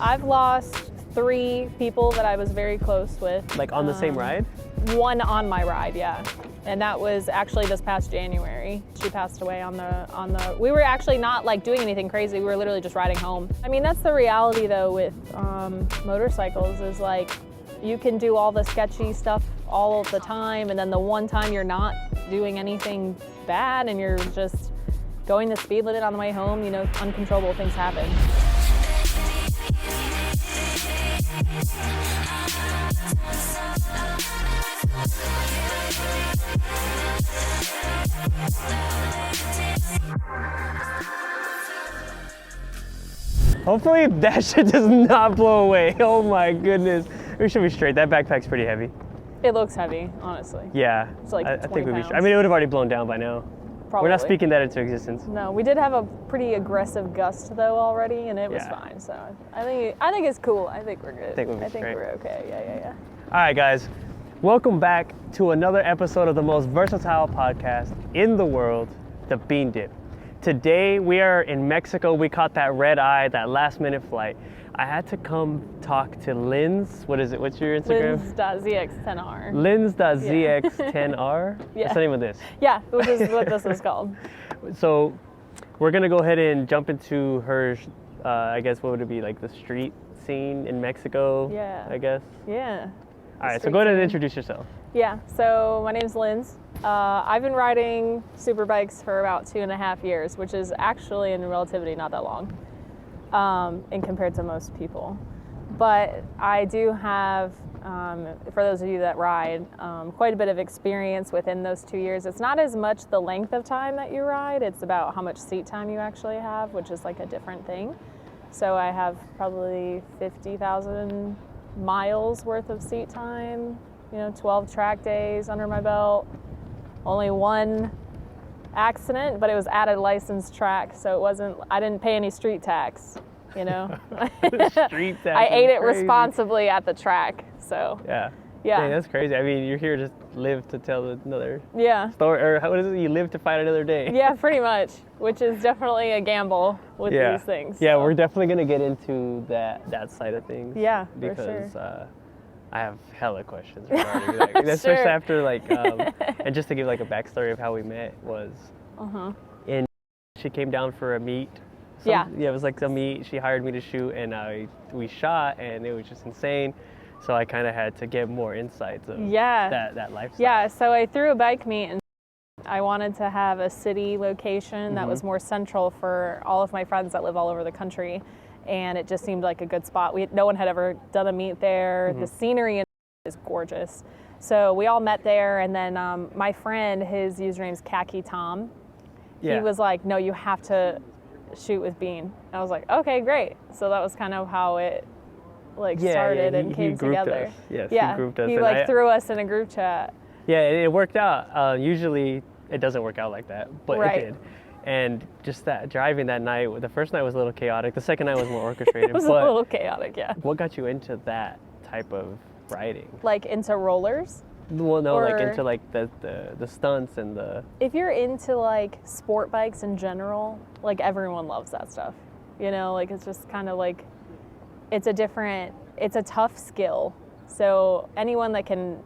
I've lost 3 people that I was very close with. Like on the same ride? One on my ride, yeah. And that was actually this past January. She passed away on the, we were actually not like doing anything crazy. We were literally just riding home. I mean, that's the reality though with motorcycles is like, you can do all the sketchy stuff all of the time, and then the one time you're not doing anything bad and you're just going the speed limit on the way home, you know, uncontrollable things happen. Hopefully that shit does not blow away. Oh my goodness. We should be straight. That backpack's pretty heavy. It looks heavy, honestly. Yeah. It's like I 20 think we'd be pounds. I mean, it would have already blown down by now. Probably. We're not speaking that into existence. No, we did have a pretty aggressive gust though already, and it was fine. So I think it's cool. I think we're good. I think we're okay. Yeah. All right, guys. Welcome back to another episode of the most versatile podcast in the world, the Bean Dip. Today we are in Mexico. We caught that red eye, that last minute flight. I had to come talk to Linds. What is it? What's your Instagram? Linds.zx10r. Linds.zx10r? Yeah. What's the name of this? Yeah, which is what this is called. So we're gonna go ahead and jump into her, I guess what would it be, like the street scene in Mexico? Yeah. I guess. Yeah. All right, so go ahead and introduce yourself. Yeah, so my name's Linds. I've been riding super bikes for about 2.5 years, which is actually in relativity not that long, in compared to most people. But I do have, for those of you that ride, quite a bit of experience within those 2 years. It's not as much the length of time that you ride, it's about how much seat time you actually have, which is like a different thing. So I have probably 50,000 miles worth of seat time, 12 track days under my belt. Only one accident, but it was at a licensed track, so I didn't pay any street tax, Street tax. I ate it crazy. responsibly at the track, so. Yeah. Yeah. Dang, that's crazy. I mean, you're here to live to tell another Yeah. story, or what is it? You live to fight another day. Yeah, pretty much, which is definitely a gamble with these things. Yeah, so. we're definitely gonna get into that side of things. Yeah, for because sure. I have hella questions regarding that. Especially after and just to give like a backstory of how we met was, she came down for a meet. Yeah, it was like a meet. She hired me to shoot, and we shot, and it was just insane. So I kind of had to get more insights of that lifestyle. Yeah, so I threw a bike meet, and I wanted to have a city location that was more central for all of my friends that live all over the country. And it just seemed like a good spot. No one had ever done a meet there. The scenery is gorgeous. So we all met there, and then my friend, his username's Khaki Tom. Yeah. He was like, no, you have to shoot with Bean. And I was like, okay, great. So that was kind of how it started and came together. Us. Yes, yeah, he grouped us. He threw us in a group chat. Yeah, it worked out. Usually it doesn't work out like that, but it did. And just driving that night, the first night was a little chaotic. The second night was more orchestrated. It was a little chaotic, yeah. What got you into that type of riding? Like into rollers? Well, no, like into like the stunts and the... If you're into like sport bikes in general, like everyone loves that stuff. Like it's just kind of like, it's a tough skill. So anyone that can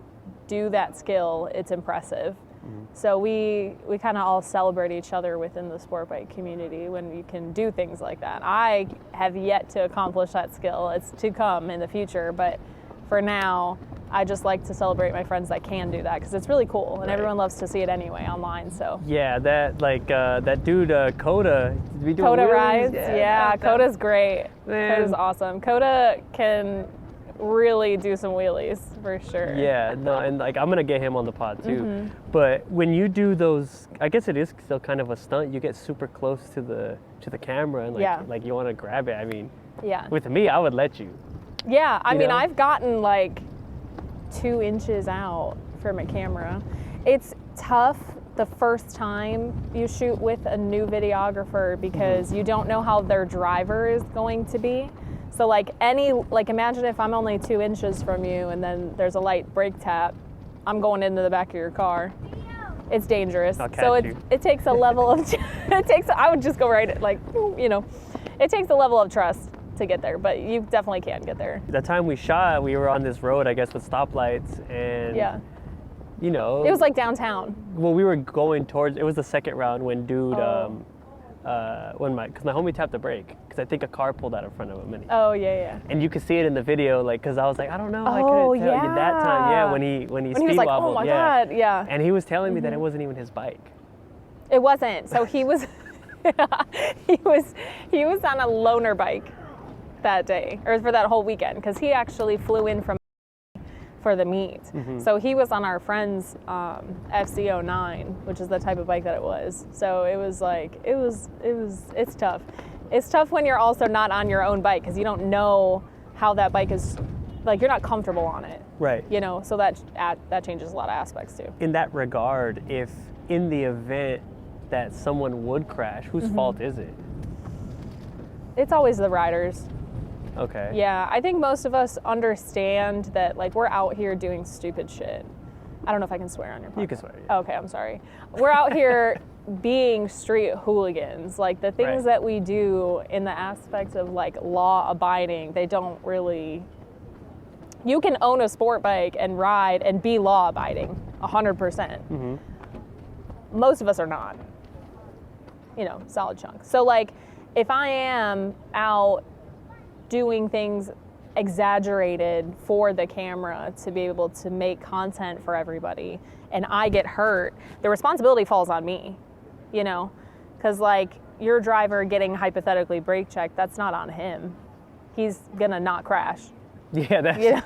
do that skill, it's impressive. So we kind of all celebrate each other within the sport bike community when you can do things like that. I have yet to accomplish that skill. It's to come in the future, but for now, I just like to celebrate my friends that can do that because it's really cool, and everyone loves to see it anyway online. So yeah, that dude KODA. KODA rides, KODA's great. KODA's awesome. KODA can really do some wheelies for sure. Yeah, no, and like I'm gonna get him on the pod too. But when you do those, I guess it is still kind of a stunt. You get super close to the camera and like you want to grab it. I mean, with me, I would let you. Yeah, I mean, I've gotten like 2 inches out from a camera. It's tough the first time you shoot with a new videographer because you don't know how their driver is going to be. So imagine if I'm only 2 inches from you and then there's a light brake tap, I'm going into the back of your car. It's dangerous. So it takes a level of, I would just go right, it takes a level of trust. to get there, but you definitely can get there. The time we shot, we were on this road, I guess, with stoplights, and yeah, you know, it was like downtown. Well, we were going towards. It was the second round when dude, because my homie tapped the brake because I think a car pulled out in front of him. And yeah. And you could see it in the video, like, because I was like, I don't know, I Oh, couldn't tell you that time. Yeah, when he speed was like, wobbled. oh my yeah. God, yeah. And he was telling me that it wasn't even his bike. It wasn't. So he was, he was on a loaner bike that day, or for that whole weekend, because he actually flew in from for the meet. So he was on our friend's FC09, which is the type of bike that it was. So it was like, it's tough. It's tough when you're also not on your own bike because you don't know how that bike is, like, you're not comfortable on it. Right. You know, so that changes a lot of aspects too. In that regard, if in the event that someone would crash, whose fault is it? It's always the riders. Okay. Yeah, I think most of us understand that, like, we're out here doing stupid shit. I don't know if I can swear on your podcast. You can swear, yeah. Okay, I'm sorry. We're out here being street hooligans. Like, the things that we do in the aspect of, like, law abiding, they don't really... You can own a sport bike and ride and be law abiding, 100%. Most of us are not. You know, solid chunk. So, like, if I am out doing things exaggerated for the camera to be able to make content for everybody and I get hurt, the responsibility falls on me, you know, because, like, your driver getting hypothetically brake checked, that's not on him. He's gonna not crash. Yeah, that's... You know?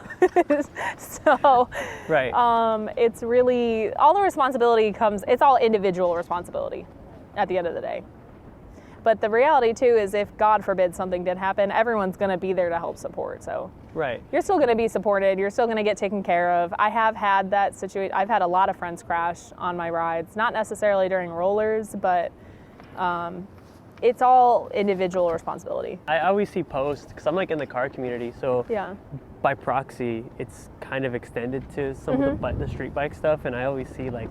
So, right. it's really, all the responsibility comes, it's all individual responsibility at the end of the day. But the reality, too, is if, God forbid, something did happen, everyone's going to be there to help support. So right. You're still going to be supported. You're still going to get taken care of. I have had that situation. I've had a lot of friends crash on my rides, not necessarily during rollers, but it's all individual responsibility. I always see posts, because I'm, like, in the car community, so yeah. By proxy, it's kind of extended to some of the street bike stuff, and I always see, like,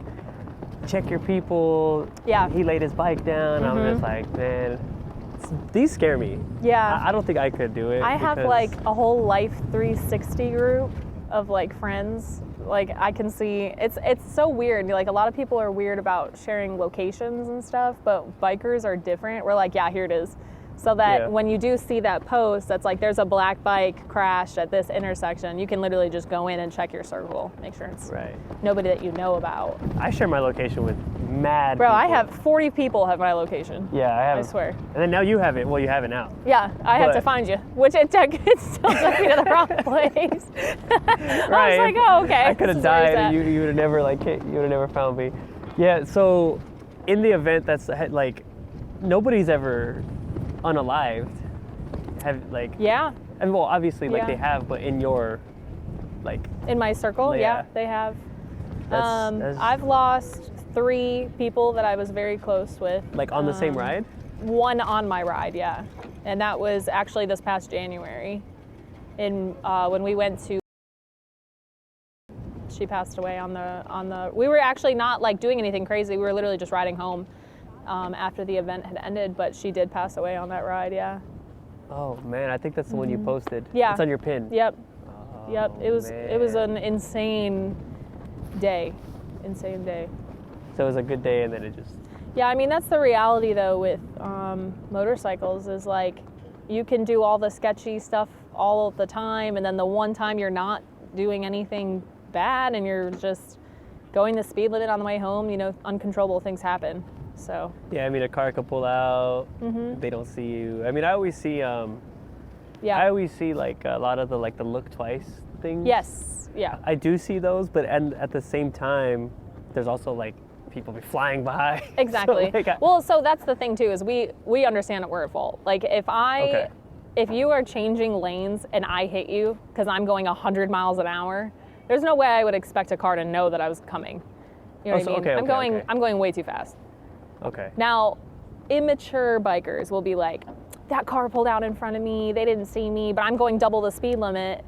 check your people. Yeah. He laid his bike down. I'm just like, man, these scare me. Yeah. I don't think I could do it. I have, like, a whole Life 360 group of, like, friends. Like, I can see, it's so weird. Like, a lot of people are weird about sharing locations and stuff, but bikers are different. We're like, yeah, here it is. So that when you do see that post that's like, there's a black bike crashed at this intersection, you can literally just go in and check your circle, make sure it's nobody that you know about. I share my location with mad Bro, people. I have 40 people have my location. Yeah, I have. I swear. And then now you have it. Well, you have it now. Yeah, I have to find you, which it still took me to the wrong place. I was like, oh, okay. I could have died and you would have never, like, you would have never found me. Yeah, so in the event that's, like, nobody's ever unalived, have, like... Yeah. And, well, obviously, like, they have, but in your, like... In my circle, yeah they have. That's... I've lost 3 people that I was very close with. Like, on the same ride? One on my ride, yeah. And that was actually this past January. When we went to... She passed away on the... We were actually not, like, doing anything crazy. We were literally just riding home after the event had ended, but she did pass away on that ride, yeah. Oh, man, I think that's the one you posted. Yeah. It's on your pin. Yep. Oh, yep. It was an insane day. Insane day. So it was a good day and then it just... Yeah, I mean, that's the reality, though, with motorcycles is, like, you can do all the sketchy stuff all of the time, and then the one time you're not doing anything bad and you're just going the speed limit on the way home, you know, uncontrollable things happen. So yeah, I mean, a car could pull out. They don't see you. I mean, I always see like a lot of the, like, the look twice things. Yes. Yeah. I do see those, but at the same time, there's also, like, people be flying by. Exactly. So, like, well, so that's the thing too, is we understand that we're at fault. Like, if you are changing lanes and I hit you because I'm going 100 miles an hour, there's no way I would expect a car to know that I was coming. You know what I mean? I'm going way too fast. Okay. Now, immature bikers will be like, that car pulled out in front of me, they didn't see me, but I'm going double the speed limit.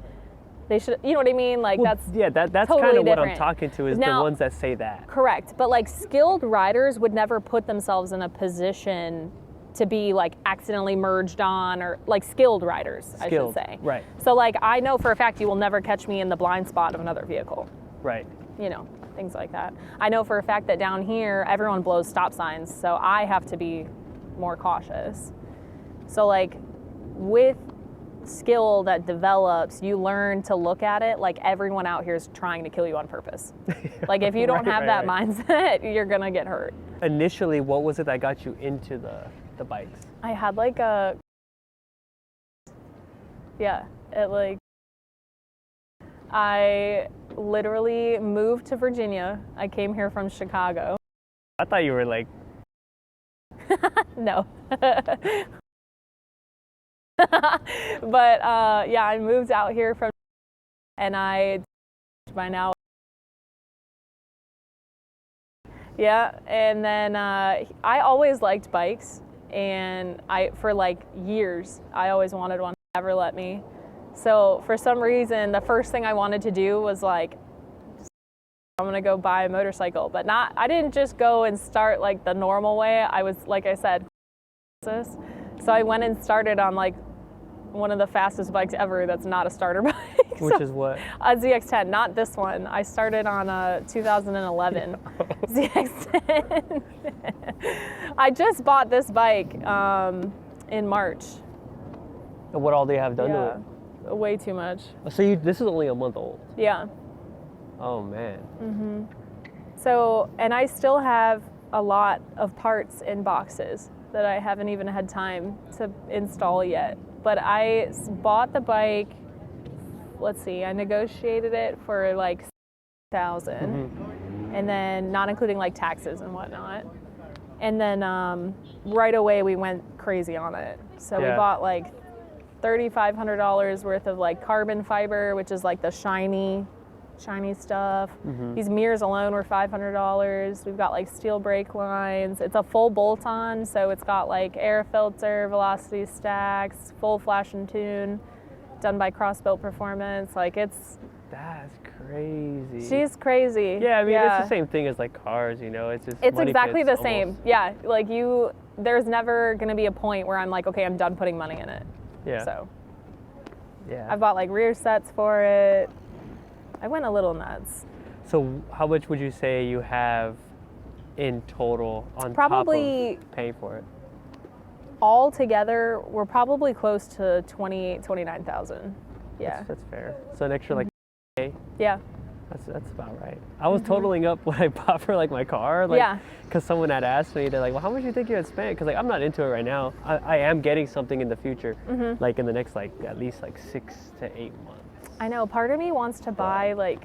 They should, you know what I mean? Like, well, that's totally kind of what different. I'm talking to, is now, the ones that say that. Correct. But, like, skilled riders would never put themselves in a position to be like accidentally merged on, or like skilled riders, I should say. Right. So like I know for a fact you will never catch me in the blind spot of another vehicle. Right. You know, things like that. I know for a fact that down here everyone blows stop signs, so I have to be more cautious. So like with skill that develops, you learn to look at it like everyone out here is trying to kill you on purpose. Like if you don't have that mindset, you're gonna get hurt. Initially, what was it that got you into the bikes? I had like a, I literally moved to Virginia. I came here from Chicago. I thought you were like... No. But yeah, I moved out here from, and I, by now, yeah, and then I always liked bikes, and for like years, I always wanted one, never let me. So for some reason, the first thing I wanted to do was like, I'm gonna go buy a motorcycle, but I didn't just go and start like the normal way. I was, like I said, so I went and started on like one of the fastest bikes ever that's not a starter bike. Which is what? A ZX-10, not this one. I started on a 2011 ZX-10. I just bought this bike in March. And what all do you have done to it? Way too much. So this is only a month old? Yeah. Oh man. Mm-hmm. So, and I still have a lot of parts in boxes that I haven't even had time to install yet. But I bought the bike, let's see, I negotiated it for like $6,000, and then not including like taxes and whatnot. And then right away we went crazy on it. So we bought like $3,500 worth of like carbon fiber, which is like the shiny stuff. These mirrors alone were $500. We've got like steel brake lines. It's a full bolt-on, so it's got like air filter, velocity stacks, full flash and tune, done by Crossbuilt Performance. Like that's crazy. She's crazy. Yeah, I mean it's the same thing as like cars, you know. It's exactly the same. Yeah, like there's never gonna be a point where I'm like, okay, I'm done putting money in it. Yeah. So yeah, I bought like rear sets for it. I went a little nuts. So how much would you say you have in total on probably top of paying for it? All together, we're probably close to 29,000. Yeah. That's fair. So an extra like $K? Yeah. That's about right. I was totaling up what I bought for like my car, like, because someone had asked me, they're like, well, how much do you think you had spent? Because like I'm not into it right now. I am getting something in the future, like in the next like at least like 6 to 8 months. I know, part of me wants to buy like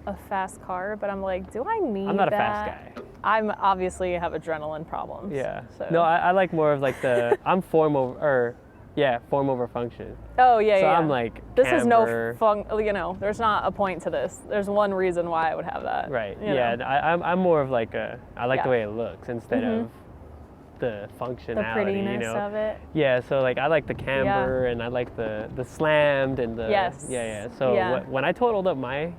a fast car, but I'm like, do I need that? I'm not a fast guy. I'm obviously have adrenaline problems. Yeah. So. No, I like more of like I'm form over function. Oh yeah, so yeah. I'm like this camber. is no fun. You know, there's not a point to this. There's one reason why I would have that. Right. You yeah. know? I'm more of like I like the way it looks instead of the functionality. The prettiness you know? of it. Yeah. So like I like the camber and I like the slammed and the yeah. So when I totaled up my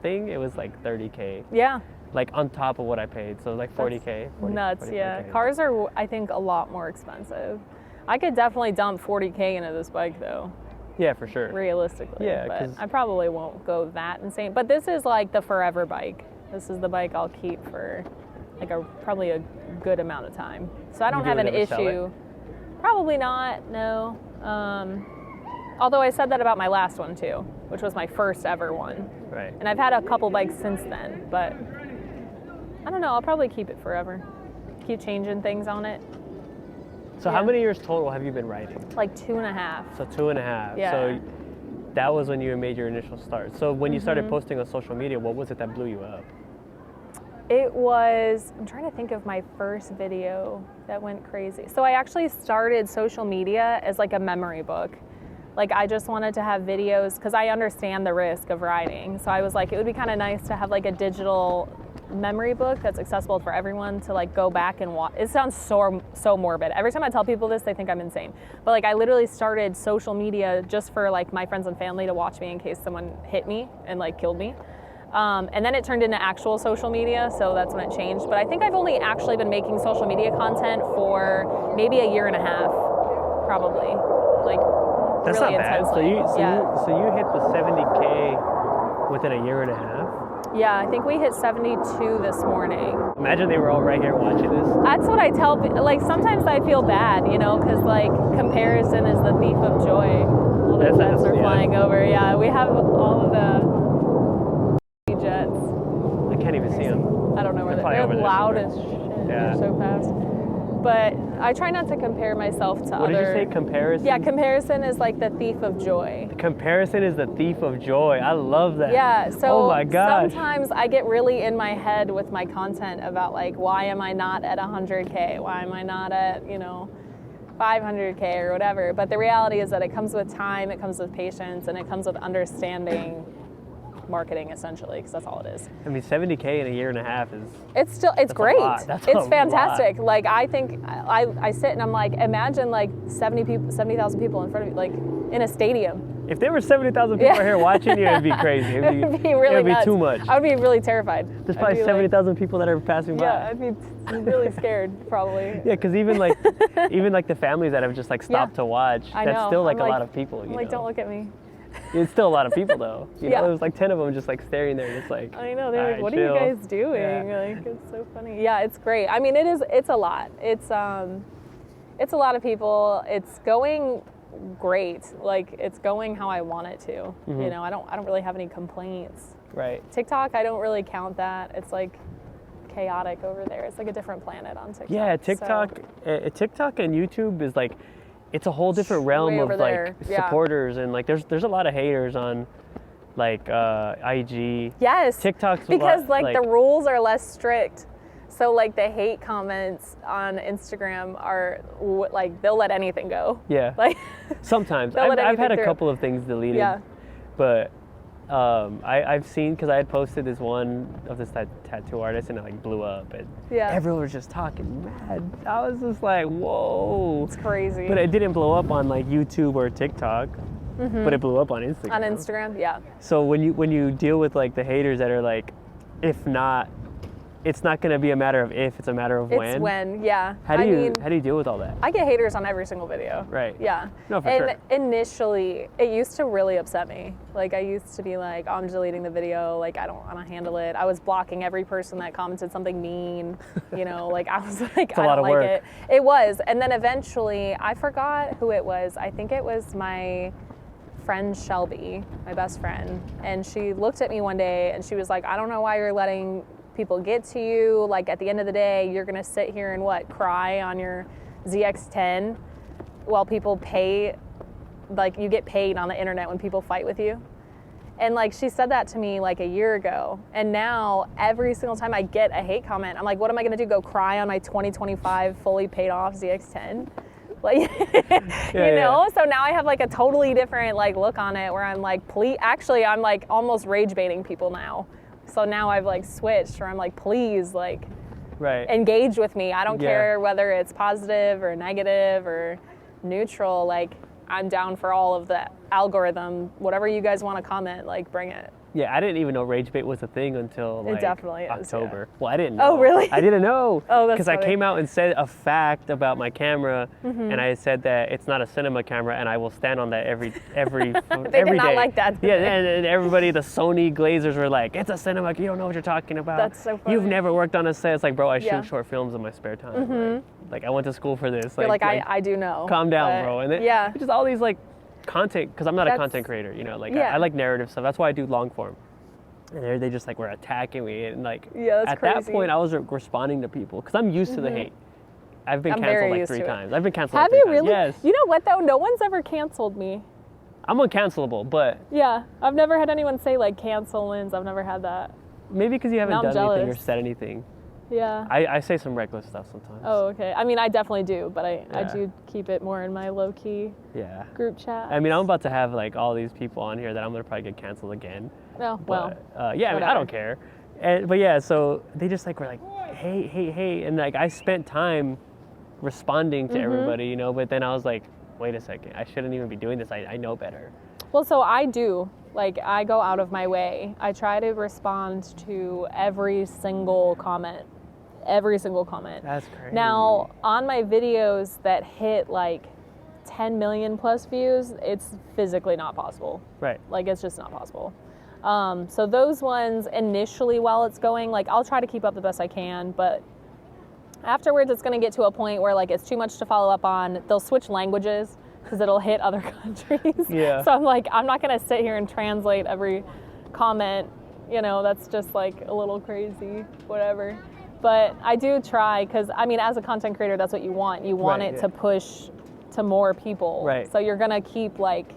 thing, it was like $30K. Yeah. Like on top of what I paid, so like $40K. Nuts, yeah. Cars are, I think, a lot more expensive. I could definitely dump $40K into this bike, though. Yeah, for sure. Realistically, yeah, but I probably won't go that insane. But this is like the forever bike. This is the bike I'll keep for like probably a good amount of time. So I don't have an issue. Probably not. No. Although I said that about my last one too, which was my first ever one. Right. And I've had a couple bikes since then, but I don't know. I'll probably keep it forever. Keep changing things on it. So how many years total have you been riding? Like 2.5. So 2.5. Yeah. So that was when you made your initial start. So when you started posting on social media, what was it that blew you up? It was, I'm trying to think of my first video that went crazy. So I actually started social media as like a memory book. Like I just wanted to have videos because I understand the risk of riding. So I was like, it would be kind of nice to have like a digital memory book that's accessible for everyone to like go back and watch. It sounds so morbid. Every time I tell people this, they think I'm insane. But like I literally started social media just for like my friends and family to watch me in case someone hit me and like killed me. And then it turned into actual social media, so that's when it changed. But I think I've only actually been making social media content for maybe a year and a half, probably. Like, that's really not bad. intensely. So you hit the 70K within a year and a half? Yeah, I think we hit 72 this morning. Imagine they were all right here watching this. That's what I tell people. Like, sometimes I feel bad, you know, because, like, comparison is the thief of joy. All the jets are flying over. Yeah, we have all of the jets. I can't even see them. I don't know where they're loud as shit. Yeah. They're so fast. But I try not to compare myself to What other... did you say, comparison? Yeah, comparison is like the thief of joy. Comparison is the thief of joy. I love that. Yeah, so oh my gosh. sometimes I get really in my head with my content about like, why am I not at 100K? Why am I not at, 500K or whatever? But the reality is that it comes with time, it comes with patience, and it comes with understanding marketing, essentially, because that's all it is. I mean, 70K in a year and a half is... It's great. It's fantastic. Lot. Like, I think, I sit and I'm like, imagine like 70,000 people in front of you, like in a stadium. If there were 70,000 people here watching you, it'd be crazy. It'd be really nuts. Too much. I would be really terrified. There's probably 70,000 people that are passing by. Yeah, I'd be really scared, probably. Yeah, because even like the families that have just like stopped to watch, that's still like a lot of people. I'm like, don't look at me. It's still a lot of people though. You Yeah. know, there's like 10 of them just like staring there, just like. I know, they're like, right, what chill. are you guys doing? Yeah. Like, it's so funny. Yeah, it's great. I mean, it's a lot. It's a lot of people. It's going great. Like, it's going how I want it to. Mm-hmm. You know, I don't really have any complaints. Right. TikTok, I don't really count that. It's like chaotic over there. It's like a different planet on TikTok. Yeah, TikTok and YouTube is like, it's a whole different realm of like supporters, and like there's a lot of haters on like IG. Yes. TikTok's because like the rules are less strict. So like the hate comments on Instagram are like, they'll let anything go. Yeah. Like sometimes I've had a couple of things deleted. Yeah. But I've seen, because I had posted this one of this tattoo artist and it like blew up, and everyone was just talking mad. I was just like, whoa. It's crazy. But it didn't blow up on like YouTube or TikTok, but it blew up on Instagram. On Instagram, yeah. So when you deal with like the haters that are like, if not, it's not going to be a matter of if, it's a matter of when. It's when, yeah. How do you deal with all that? I get haters on every single video. Right. Yeah. No, for sure. And initially, it used to really upset me. Like, I used to be like, oh, I'm deleting the video. Like, I don't want to handle it. I was blocking every person that commented something mean. You know, like, I was like, I don't like it. It was. And then eventually, I forgot who it was. I think it was my friend Shelby, my best friend. And she looked at me one day and she was like, I don't know why you're letting people get to you. Like, at the end of the day, you're gonna sit here and cry on your ZX10 while people pay, like, you get paid on the internet when people fight with you. And like, she said that to me like a year ago, and now every single time I get a hate comment, I'm like, what am I gonna do, go cry on my 2025 fully paid off ZX10? Like, you know? So now I have like a totally different like look on it, where I'm like, please, actually I'm like almost rage baiting people now. So now I've like switched, where I'm like, please, like, engage with me. I don't care whether it's positive or negative or neutral. Like, I'm down for all of the algorithm. Whatever you guys want to comment, like, bring it. Yeah, I didn't even know rage bait was a thing until like it definitely October. Is, yeah. Well, I didn't know. Oh, really? I didn't know. Oh, that's because I came out and said a fact about my camera, and I said that it's not a cinema camera, and I will stand on that every they every did not day. like that. Yeah, and everybody, the Sony Glazers were like, it's a cinema. You don't know what you're talking about. That's so funny. You've never worked on a set. It's like, bro, I shoot short films in my spare time. Like I went to school for this. You're like I do know. Calm down, bro. And then, just all these like content, because I'm not a content creator, you know, like I like narrative stuff. That's why I do long form. And they just like were attacking me, and like at that point I was responding to people because I'm used to the hate. I've been canceled like 3 times. I've been canceled. Have like 3 you really? times. Yes. You know what though? No one's ever canceled me. I'm uncancelable, but yeah, I've never had anyone say like cancel Linds. I've never had that. Maybe because you haven't done anything or said anything. Yeah. I say some reckless stuff sometimes. Oh, okay. I mean, I definitely do, but I do keep it more in my low-key group chat. I mean, I'm about to have like all these people on here that I'm gonna probably get canceled again. Oh, well. Yeah, I mean, I don't care. But yeah, so they just like were like, hey, and like I spent time responding to everybody, you know. But then I was like, wait a second, I shouldn't even be doing this. I know better. Well, so I do Like, I go out of my way. I try to respond to every single comment. Every single comment. That's crazy. Now, on my videos that hit like 10 million plus views, it's physically not possible. Right. Like, it's just not possible. So those ones, initially while it's going, like, I'll try to keep up the best I can, but afterwards it's going to get to a point where, like, it's too much to follow up on. They'll switch languages because it'll hit other countries. Yeah. So I'm like, I'm not going to sit here and translate every comment. You know, that's just like a little crazy, whatever. But I do try, because, I mean, as a content creator, that's what you want. You want it to push to more people. Right. So you're going to keep, like...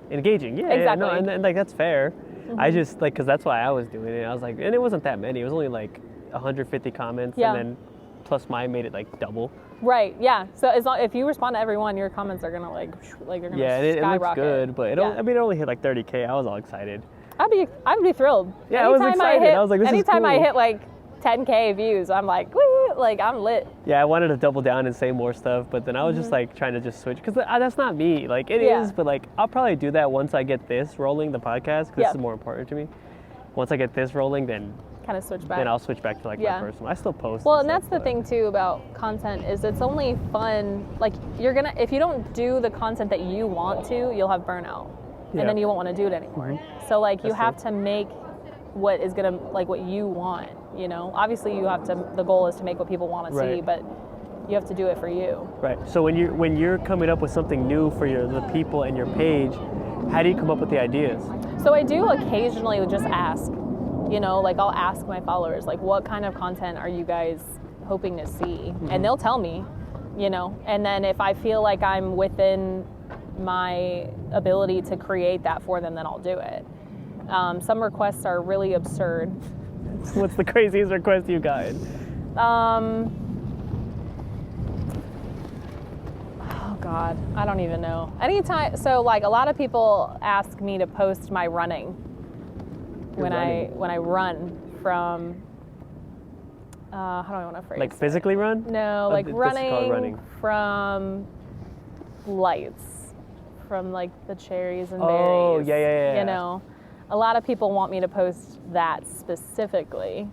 engaging. Yeah, exactly. Yeah, no, and like, that's fair. I just, like, because that's why I was doing it. I was like, and it wasn't that many. It was only, like, 150 comments, and then plus mine made it, like, double. Right, yeah. So as long, if you respond to everyone, your comments are going to, like you're going to skyrocket. It looks good, but I mean, it only hit, like, 30K. I was all excited. I'd be thrilled. Yeah, I was excited. I was like, this is cool. Anytime I hit, like, 10K views, I'm like, woo, like, I'm lit. Yeah, I wanted to double down and say more stuff, but then I was just like trying to just switch, because that's not me. Like, it is, but like, I'll probably do that once I get this rolling, the podcast, because it's more important to me. Once I get this rolling, then kind of switch back. Then I'll switch back to, like, my personal. I still post. Well, and that's the thing too about content, is it's only fun. Like, if you don't do the content that you want to, you'll have burnout, and then you won't want to do it anymore. So, like, you have to make what is gonna, like, what you want. You know, obviously you have to, the goal is to make what people want to see, but you have to do it for you. Right. So when you're coming up with something new for the people and your page, how do you come up with the ideas? So I do occasionally just ask, you know, like, I'll ask my followers, like, what kind of content are you guys hoping to see? And they'll tell me, you know, and then if I feel like I'm within my ability to create that for them, then I'll do it. Some requests are really absurd. What's the craziest request you got? Oh God, I don't even know. Anytime, so, like, a lot of people ask me to post my running when I run from. How do I want to phrase? Like, physically run? No, like running from lights, from, like, the cherries and berries. Oh, yeah. You know. A lot of people want me to post that specifically.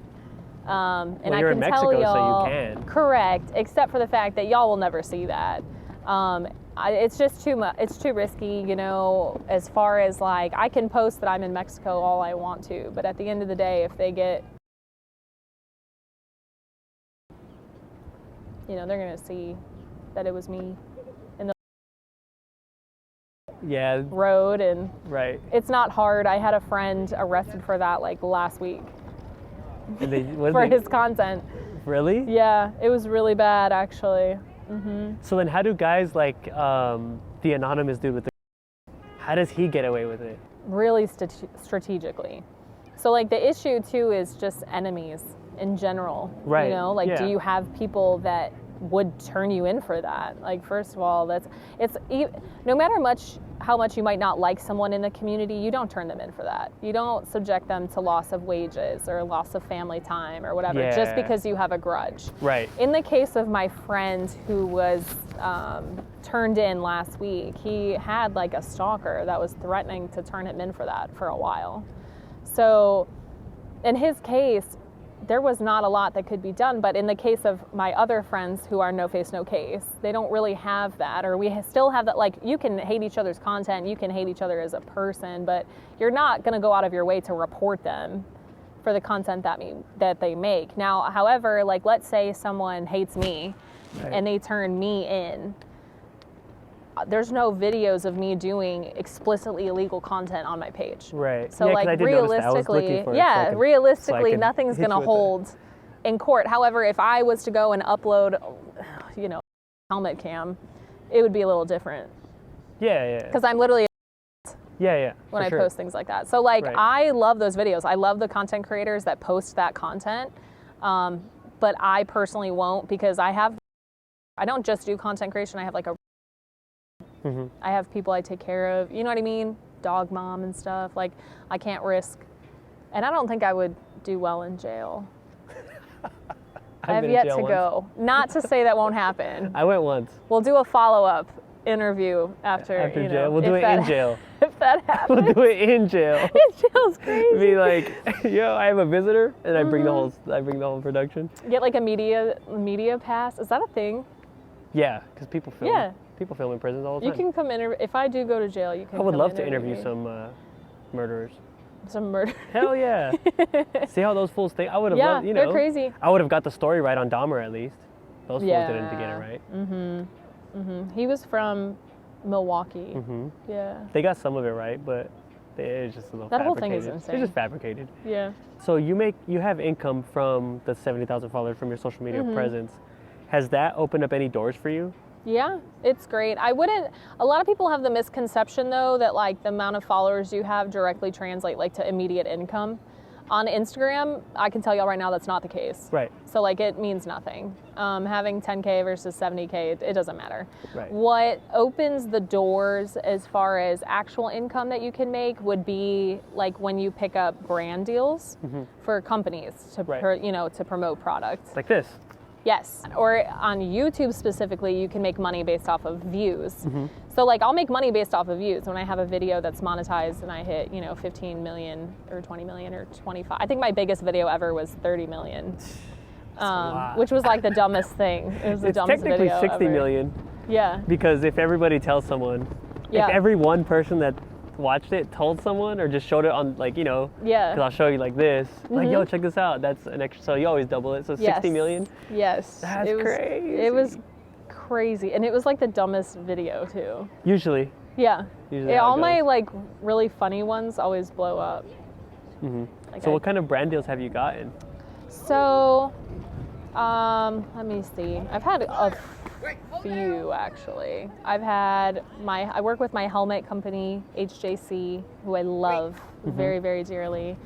And well, you're I can in Mexico, tell y'all, so you can. Correct, except for the fact that y'all will never see that. It's just too much. It's too risky, you know, as far as, like, I can post that I'm in Mexico all I want to, but at the end of the day, if they get, you know, they're going to see that it was me in the road, and it's not hard. I had a friend arrested for that, like, last week. For his content. Really? Yeah, it was really bad, actually. So then how do guys like the anonymous dude with the, how does he get away with it? Really strategically. So, like, the issue too is just enemies in general. Right. You know, like, do you have people that would turn you in for that? Like, first of all, no matter how much you might not like someone in the community, you don't turn them in for that. You don't subject them to loss of wages or loss of family time or whatever just because you have a grudge. Right. In the case of my friend who was turned in last week, he had, like, a stalker that was threatening to turn him in for that for a while. So in his case, there was not a lot that could be done, but in the case of my other friends who are no face, no case, they don't really have that, or we still have that. Like, you can hate each other's content, you can hate each other as a person, but you're not going to go out of your way to report them for the content that they make. Now, however, like, let's say someone hates me and they turn me in. There's no videos of me doing explicitly illegal content on my page. Right. So, like, realistically, realistically, nothing's going to hold in court. However, if I was to go and upload, you know, helmet cam, it would be a little different. Yeah. Because I'm literally when I post things like that. So, like, I love those videos. I love the content creators that post that content. But I personally won't, because I don't just do content creation. I have, like, I have people I take care of, you know what I mean? Dog mom and stuff. Like, I can't risk, and I don't think I would do well in jail. I have yet to go. Not to say that won't happen. I went once. We'll do a follow-up interview after you know, jail. We'll do it in jail. If that happens. We'll do it in jail. In jail's crazy. Be like, yo, I have a visitor, and I bring the whole production. Get like a media pass. Is that a thing? Yeah, because people film. Yeah. People film in prisons all the time. You can come interview. If I do go to jail, you can. I would come love to interview some murderers. Some murder. Hell yeah. See how those fools think? I would have loved, they're crazy. I would have got the story right on Dahmer at least. Those fools didn't get it right. He was from Milwaukee. Yeah. They got some of it right, but it's just a little That fabricated. whole thing is insane. It's just fabricated. Yeah. So you have income from the 70,000 followers from your social media presence. Has that opened up any doors for you? Yeah, it's great. A lot of people have the misconception though that like the amount of followers you have directly translate like to immediate income. On Instagram, I can tell y'all right now that's not the case. Right. So like it means nothing. Having 10K versus 70K, it doesn't matter. Right. What opens the doors as far as actual income that you can make would be like when you pick up brand deals for companies to to promote products. Like this. Yes, or on YouTube specifically, you can make money based off of views. So like I'll make money based off of views when I have a video that's monetized and I hit 15 million or 20 million or 25. I think my biggest video ever was 30 million, which was like the dumbest thing. It was the dumbest video technically 60 ever. million. Yeah. Because if everybody tells someone, if every one person that watched it told someone or just showed it on because I'll show you like this, like yo, check this out, that's an extra, so you always double it, so 60 million. Yes. That's crazy. It was crazy, and it was like the dumbest video too. Usually All my like really funny ones always blow up. So what kind of brand deals have you gotten? So let me see, I've had a few actually. I work with my helmet company, HJC, who I love very, very dearly.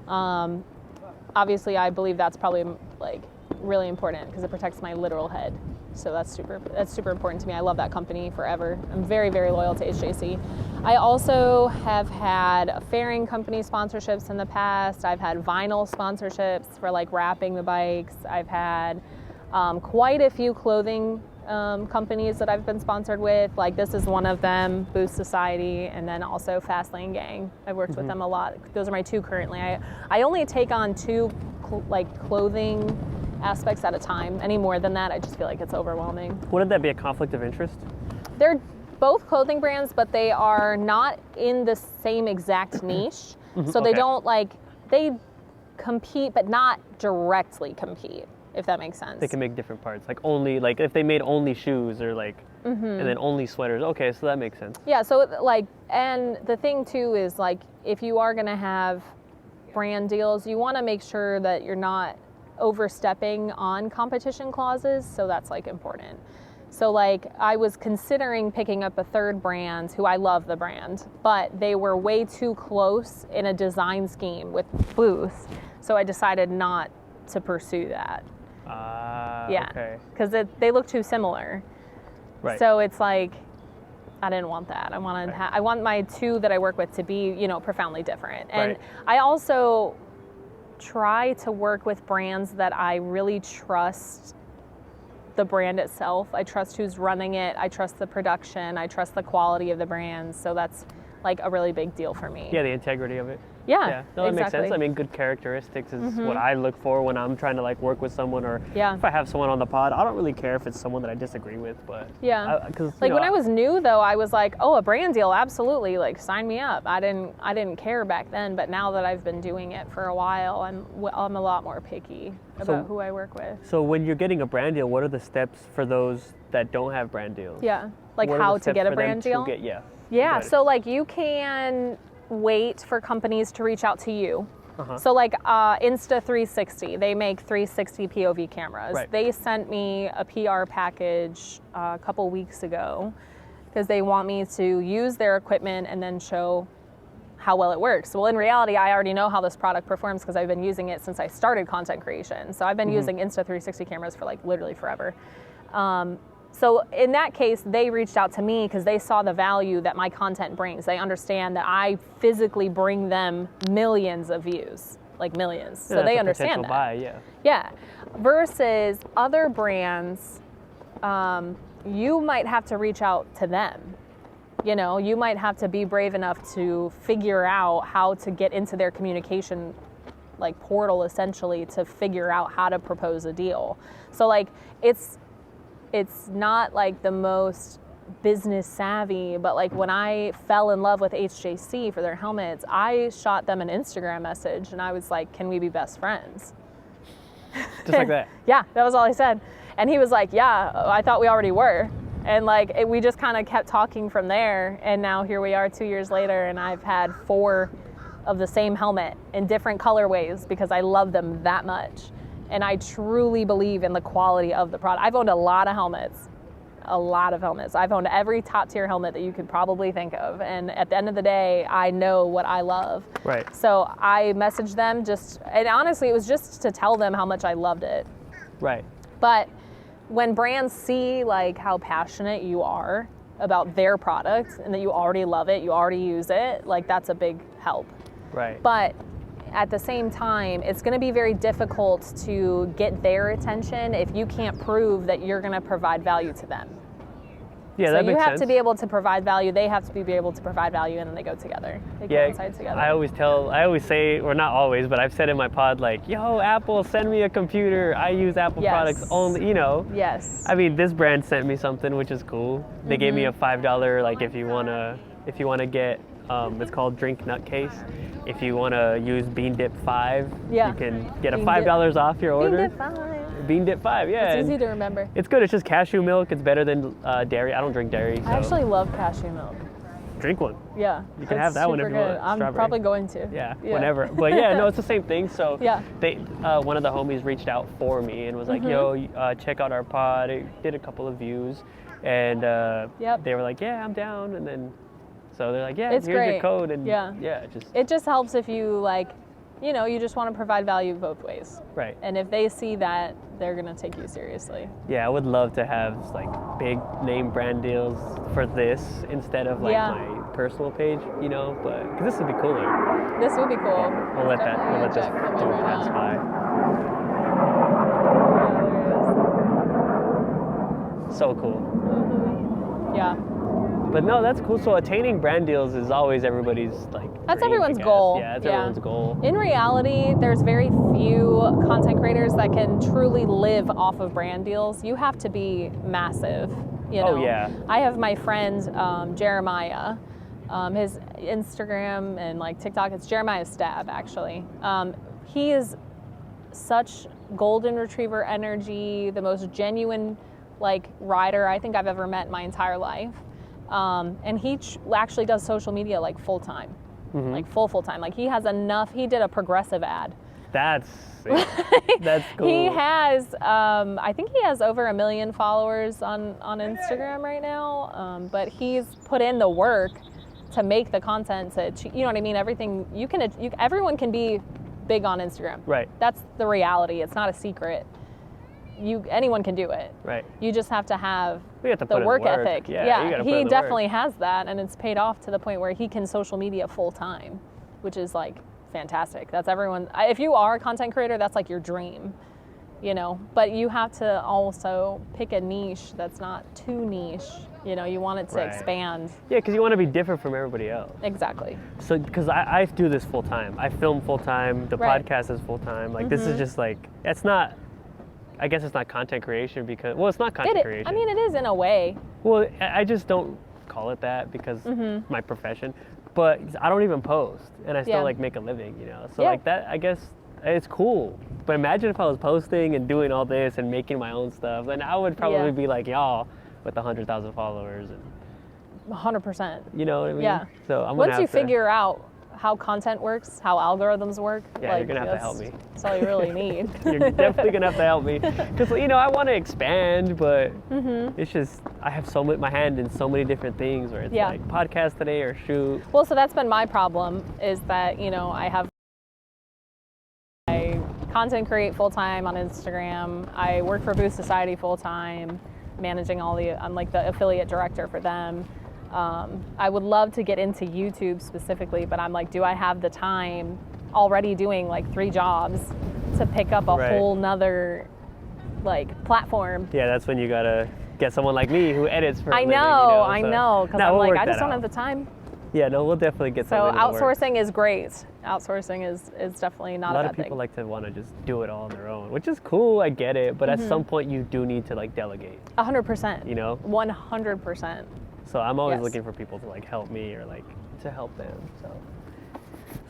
Obviously, I believe that's probably like really important because it protects my literal head. So that's super important to me. I love that company forever. I'm very, very loyal to HJC. I also have had fairing company sponsorships in the past. I've had vinyl sponsorships for like wrapping the bikes. I've had quite a few clothing companies that I've been sponsored with. Like this is one of them, Boost Society, and then also Fast Lane Gang. I've worked with them a lot. Those are my two currently. I only take on two clothing aspects at a time. Any more than that, I just feel like it's overwhelming. Wouldn't that be a conflict of interest? They're both clothing brands, but they are not in the same exact niche. So they don't they compete, but not directly compete, if that makes sense. They can make different parts, like only if they made only shoes or and then only sweaters. Okay, so that makes sense. Yeah, so and the thing too is if you are gonna have brand deals, you want to make sure that you're not overstepping on competition clauses. So that's important. So I was considering picking up a third brand who I love the brand, but they were way too close in a design scheme with Boost. So I decided not to pursue that. Okay. Because they look too similar. Right. So it's I didn't want that. I wanted I want my two that I work with to be, profoundly different. And I also try to work with brands that I really trust the brand itself. I trust who's running it. I trust the production. I trust the quality of the brands. So that's a really big deal for me. Yeah, the integrity of it. Yeah, no, that makes sense. I mean, good characteristics is what I look for when I'm trying to work with someone, or if I have someone on the pod. I don't really care if it's someone that I disagree with, but when I was new though, I was oh, a brand deal, absolutely, sign me up. I didn't care back then, but now that I've been doing it for a while, I'm a lot more picky about who I work with. So when you're getting a brand deal, what are the steps for those that don't have brand deals? Yeah, how to get a brand deal. So you can wait for companies to reach out to you. So Insta360, they make 360 POV cameras. They sent me a PR package a couple weeks ago because they want me to use their equipment and then show how well it works. Well, in reality, I already know how this product performs because I've been using it since I started content creation. So I've been using Insta360 cameras for literally forever. So in that case, they reached out to me because they saw the value that my content brings. They understand that I physically bring them millions of views, millions. So they understand that. Buy, yeah. Versus other brands, you might have to reach out to them. You know, you might have to be brave enough to figure out how to get into their communication like portal, essentially, to figure out how to propose a deal. So like it's not like the most business savvy, but like when I fell in love with HJC for their helmets, I shot them an Instagram message and I was like, can we be best friends? Just like that. Yeah, that was all I said. And he was like, yeah, I thought we already were. And like we just kind of kept talking from there, and now here we are 2 years later, and I've had 4 of the same helmet in different colorways because I love them that much. And I truly believe in the quality of the product. I've owned a lot of helmets. I've owned every top tier helmet that you could probably think of. And at the end of the day, I know what I love. Right. So I messaged them and honestly, it was just to tell them how much I loved it. Right. But when brands see like how passionate you are about their product and that you already love it, you already use it, like that's a big help. Right. But at the same time, it's going to be very difficult to get their attention if you can't prove that you're going to provide value to them. Yeah, that makes sense. So you have to be able to provide value, they have to be able to provide value, and then they go together. They coincide together. I always say, or not always, but I've said in my pod, like, yo, Apple, send me a computer. I use Apple products only, you know. Yes. I mean, this brand sent me something, which is cool. They gave me a $5, like, if you wanna get, it's called Drink Nut Case. If you wanna use Bean Dip 5, you can get a $5 off your order. Bean Dip 5. Bean Dip 5, yeah. It's easy to remember. It's good. It's just cashew milk. It's better than dairy. I don't drink dairy. So I actually love cashew milk. drink one. Yeah. You can have that one if you want. I'm Strawberry. probably going to. Yeah, whenever. But yeah, no, it's the same thing. So they, one of the homies reached out for me and was like, yo, check out our pod. It did a couple of views. And they were like, yeah, I'm down. And then, so they're like, yeah, here's your code. And it just helps if you like, you know, you just want to provide value both ways. Right. And if they see that, they're going to take you seriously. Yeah, I would love to have like big name brand deals for this instead of like my personal page, you know, but cause this would be cooler. This would be cool. Yeah, we'll let this dude pass by. So cool. Mm-hmm. Yeah. But no, that's cool. So attaining brand deals is always everybody's like that's dream, everyone's goal. Yeah, that's everyone's goal. In reality, there's very few content creators that can truly live off of brand deals. You have to be massive. You know? Oh yeah. I have my friend Jeremiah. His Instagram and like TikTok, it's Jeremiah Stab actually. He is such golden retriever energy, the most genuine like rider I think I've ever met in my entire life. And he actually does social media like full time, like full time. Like he has enough. He did a progressive ad. That's cool. He has, I think he has over 1 million followers on Instagram right now. But he's put in the work to make the content. You know what I mean? Everything everyone can be big on Instagram. Right. That's the reality. It's not a secret. Anyone can do it. Right. You just have to have the work ethic. Yeah, he definitely has that, and it's paid off to the point where he can social media full time, which is like fantastic. That's everyone. If you are a content creator, that's like your dream, you know. But you have to also pick a niche that's not too niche. You know, you want it to expand. Yeah, because you want to be different from everybody else. Exactly. So, because I do this full time. I film full time. The podcast is full time. Like this is just like it's not. I guess it's not content creation because, well, it's not content creation. I mean, it is in a way. Well, I just don't call it that because my profession, but I don't even post and I still like make a living, you know? So like that, I guess it's cool. But imagine if I was posting and doing all this and making my own stuff, then I would probably be like y'all with 100,000 followers. And 100%. You know what I mean? Yeah. So I'm Once you figure out how content works, how algoritms work. Yeah, like, you're gonna have to help me. That's all you really need. You're definitely gonna have to help me, because you know I want to expand, but it's just I have my hand in so many different things. Where it's like podcast today or shoot. Well, so that's been my problem is that you know I content create full time on Instagram. I work for Boost Society full time, managing I'm like the affiliate director for them. I would love to get into YouTube specifically, but I'm like, do I have the time already doing like 3 jobs to pick up a whole nother like platform? Yeah, that's when you gotta get someone like me who edits for a living, I know, because I'm like, I just don't out. have the time. Yeah, no, we'll definitely get So something. outsourcing is great. Outsourcing is definitely not a bad thing. A lot of people like to want to just do it all on their own, which is cool. I get it, but at some point you do need to like delegate. 100%. You know. 100%. So I'm always looking for people to like help me or like to help them.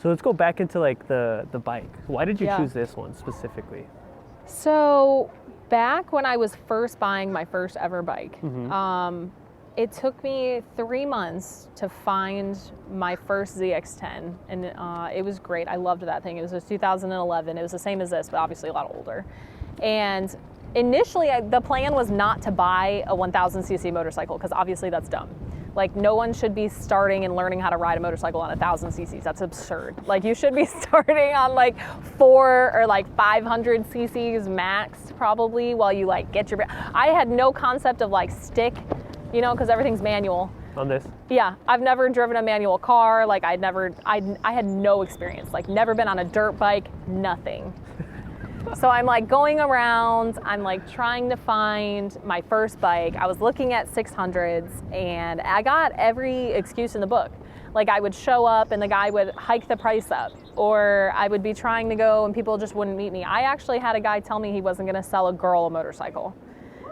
So let's go back into like the bike. Why did you choose this one specifically? So back when I was first buying my first ever bike, it took me 3 months to find my first ZX10, and it was great. I loved that thing. It was a 2011. It was the same as this, but obviously a lot older. And initially, the plan was not to buy a 1,000cc motorcycle, because obviously that's dumb. Like, no one should be starting and learning how to ride a motorcycle on 1,000 cc's. That's absurd. Like, you should be starting on like 4 or like 500 cc's max, probably, while you like get your. I had no concept of like stick, you know, because everything's manual. On this? Yeah, I've never driven a manual car. Like, I had no experience. Like, never been on a dirt bike, nothing. So I'm like going around, I'm like trying to find my first bike. I was looking at 600s, and I got every excuse in the book. Like, I would show up and the guy would hike the price up, or I would be trying to go and people just wouldn't meet me. I actually had a guy tell me he wasn't gonna sell a girl a motorcycle.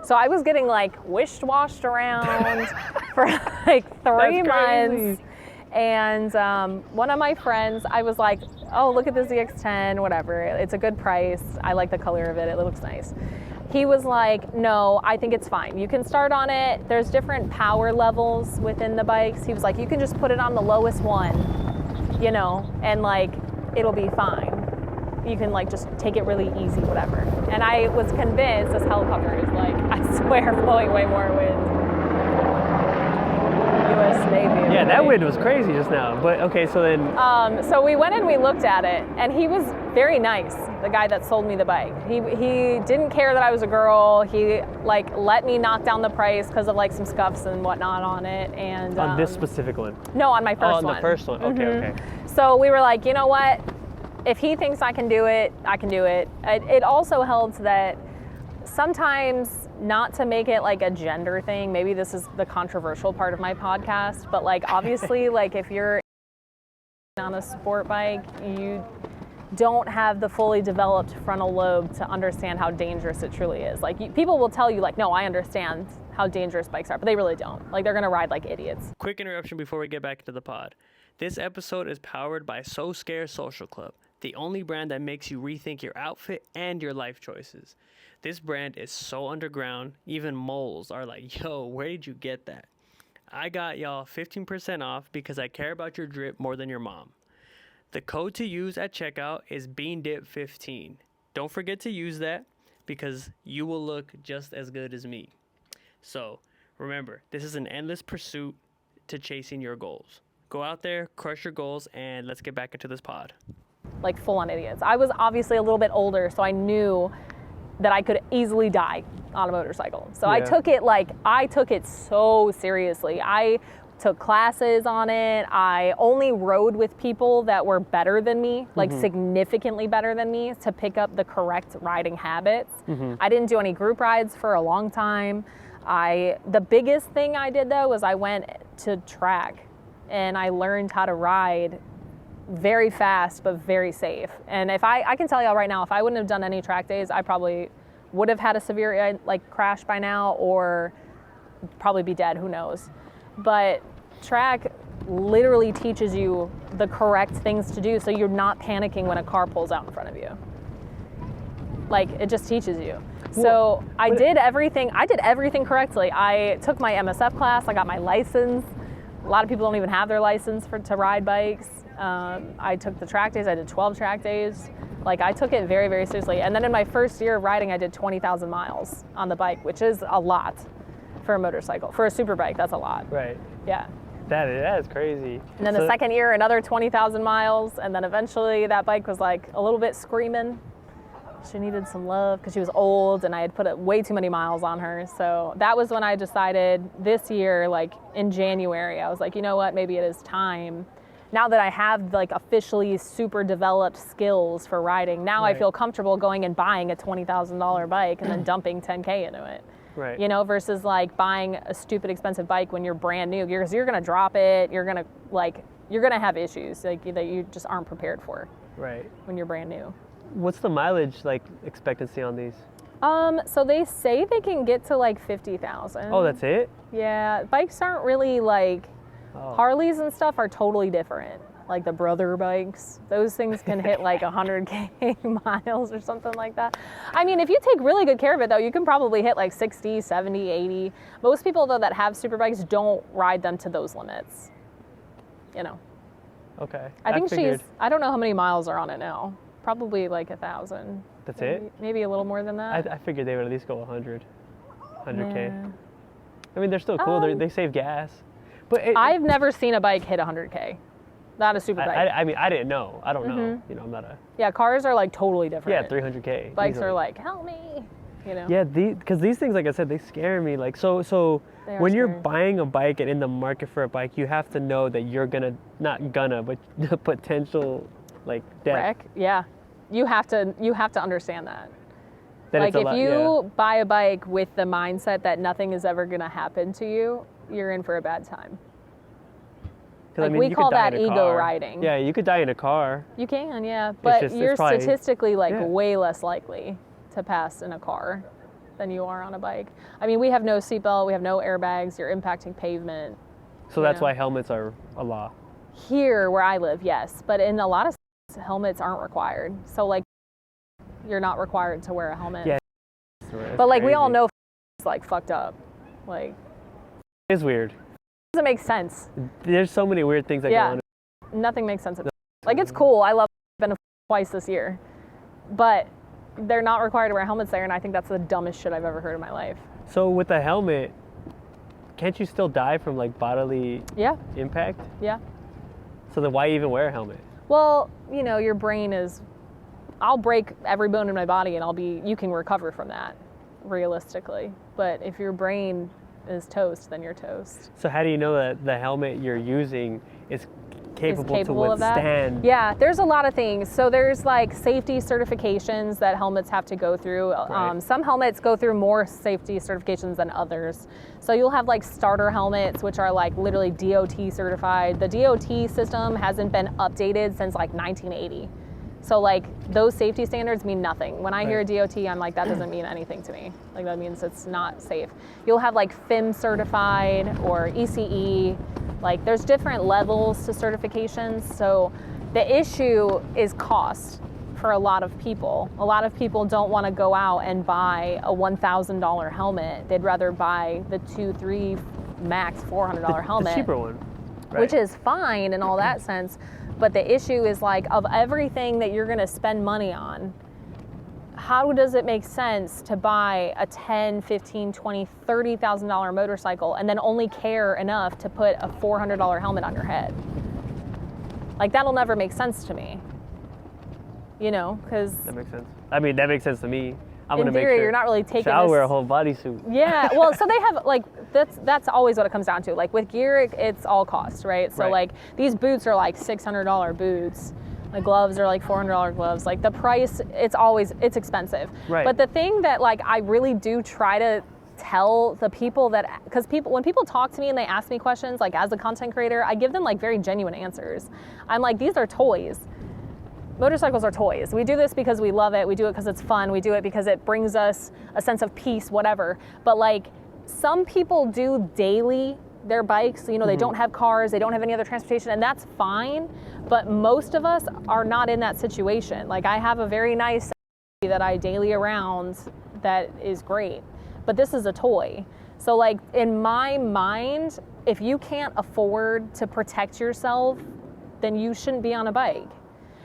So I was getting like washed around for like 3 months. And one of my friends, I was like, oh, look at the ZX10, whatever. It's a good price. I like the color of it. It looks nice. He was like, no, I think it's fine. You can start on it. There's different power levels within the bikes. He was like, you can just put it on the lowest one, you know, and like, it'll be fine. You can like just take it really easy, whatever. And I was convinced this helicopter is like, I swear, blowing way more wind. US Navy. Yeah, that wind was crazy just now. But okay, so then. So we went and we looked at it, and he was very nice. The guy that sold me the bike, he didn't care that I was a girl. He like let me knock down the price because of like some scuffs and whatnot on it. And on this specific one? No, on my first one. Oh, on the first one. Okay, okay. So we were like, you know what? If he thinks I can do it, I can do it. It also helps that sometimes, not to make it like a gender thing, maybe this is the controversial part of my podcast, but like obviously like if you're on a sport bike, you don't have the fully developed frontal lobe to understand how dangerous it truly is. Like people will tell you like, no, I understand how dangerous bikes are, but they really don't. Like they're gonna ride like idiots. Quick interruption before we get back into the pod. This episode is powered by SOSCARE Social Club, the only brand that makes you rethink your outfit and your life choices. This brand is so underground, even moles are like, yo, where did you get that? I got y'all 15% off because I care about your drip more than your mom. The code to use at checkout is BeanDip15. Don't forget to use that because you will look just as good as me. So remember, this is an endless pursuit to chasing your goals. Go out there, crush your goals, and let's get back into this pod. Like full-on idiots. I was obviously a little bit older, so I knew that I could easily die on a motorcycle. So I took it so seriously. I took classes on it. I only rode with people that were better than me, like significantly better than me, to pick up the correct riding habits. I didn't do any group rides for a long time. The biggest thing I did though was I went to track and I learned how to ride very fast but very safe. And if I can tell y'all right now, if I wouldn't have done any track days, I probably would have had a severe like crash by now, or probably be dead, who knows. But track literally teaches you the correct things to do so you're not panicking when a car pulls out in front of you. Like, it just teaches you. So I did everything correctly. I took my MSF class, I got my license. A lot of people don't even have their license to ride bikes. I took the track days. I did 12 track days. Like, I took it very, very seriously. And then in my first year of riding, I did 20,000 miles on the bike, which is a lot for a motorcycle. For a super bike, that's a lot. Right. Yeah. That is crazy. And then the second year, another 20,000 miles. And then eventually that bike was like a little bit screaming. She needed some love because she was old and I had put way too many miles on her. So that was when I decided this year, like in January, I was like, you know what, maybe it is time. Now that I have like officially super developed skills for riding, now I feel comfortable going and buying a $20,000 bike and then dumping $10K into it. Right. You know, versus like buying a stupid expensive bike when you're brand new. You're going to drop it. You're going to have issues like that you just aren't prepared for. Right. When you're brand new. What's the mileage like expectancy on these? So they say they can get to like 50,000. Oh, that's it? Yeah, bikes aren't really like, Harleys and stuff are totally different. Like the brother bikes, those things can hit like 100K miles or something like that. I mean, if you take really good care of it though, you can probably hit like 60, 70, 80. Most people though that have super bikes don't ride them to those limits, you know. Okay. I think I don't know how many miles are on it now. Probably like 1,000. That's maybe, it? Maybe a little more than that. I figured they would at least go 100K. Yeah. I mean, they're still cool. They save gas. But I've never seen a bike hit 100K. Not a super bike. I mean, I didn't know. I don't know. You know, I'm not a... Yeah, cars are like totally different. Yeah, 300K. Bikes easily. are like, help me, you know? Yeah, because these things, like I said, they scare me. Like, so when you're buying a bike and in the market for a bike, you have to know that you're but the potential, like, death. Wreck? Yeah. You have to understand that. Then like, if you buy a bike with the mindset that nothing is ever going to happen to you, you're in for a bad time. Like, I mean, we call that ego riding. Yeah, you could die in a car. You can, yeah. But you're probably, statistically, like, way less likely to pass in a car than you are on a bike. I mean, we have no seatbelt, we have no airbags, you're impacting pavement. So that's why helmets are a law. Here, where I live, yes. But in a lot of states, helmets aren't required. So, like, you're not required to wear a helmet. Yeah. But, like, we all know it's, like, fucked up. Like... It is weird. Doesn't make sense. There's so many weird things that go on. Nothing makes sense. Like, it's cool. I love been twice this year, but they're not required to wear helmets there, and I think that's the dumbest shit I've ever heard in my life. So with a helmet, can't you still die from like bodily impact? Yeah. So then why even wear a helmet? Well, you know, your brain is. I'll break every bone in my body, and you can recover from that, realistically. But if your brain is toast, then you're toast. So how do you know that the helmet you're using is capable to withstand? Yeah, there's a lot of things. So there's like safety certifications that helmets have to go through. Right. Some helmets go through more safety certifications than others. So you'll have like starter helmets, which are like literally DOT certified. The DOT system hasn't been updated since like 1980. So like those safety standards mean nothing. When I hear DOT, I'm like, that doesn't mean anything to me. Like that means it's not safe. You'll have like FIM certified or ECE. Like there's different levels to certifications. So the issue is cost for a lot of people. A lot of people don't want to go out and buy a $1,000 helmet. They'd rather buy the $200, $300, max $400 helmet. The cheaper one. Right. Which is fine in all that sense. But the issue is like, of everything that you're going to spend money on, how does it make sense to buy a $10,000, $15,000, $20,000, $30,000 motorcycle and then only care enough to put a $400 helmet on your head? Like, that'll never make sense to me. You know, because... That makes sense. I mean, that makes sense to me. I'm in gonna theory, make sure. You're not really taking I'll wear a whole bodysuit. Yeah, well, so they have, like, that's always what it comes down to. Like, with gear, it's all cost, right? So, like, these boots are, like, $600 boots. The gloves are, like, $400 gloves. Like, the price, it's expensive. Right. But the thing that, like, I really do try to tell the people that, because when people talk to me and they ask me questions, like, as a content creator, I give them, like, very genuine answers. I'm like, these are toys. Motorcycles are toys. We do this because we love it. We do it because it's fun. We do it because it brings us a sense of peace, whatever. But like, some people do daily their bikes. You know, they don't have cars. They don't have any other transportation, and that's fine. But most of us are not in that situation. Like, I have a very nice that I daily around that is great. But this is a toy. So like, in my mind, if you can't afford to protect yourself, then you shouldn't be on a bike.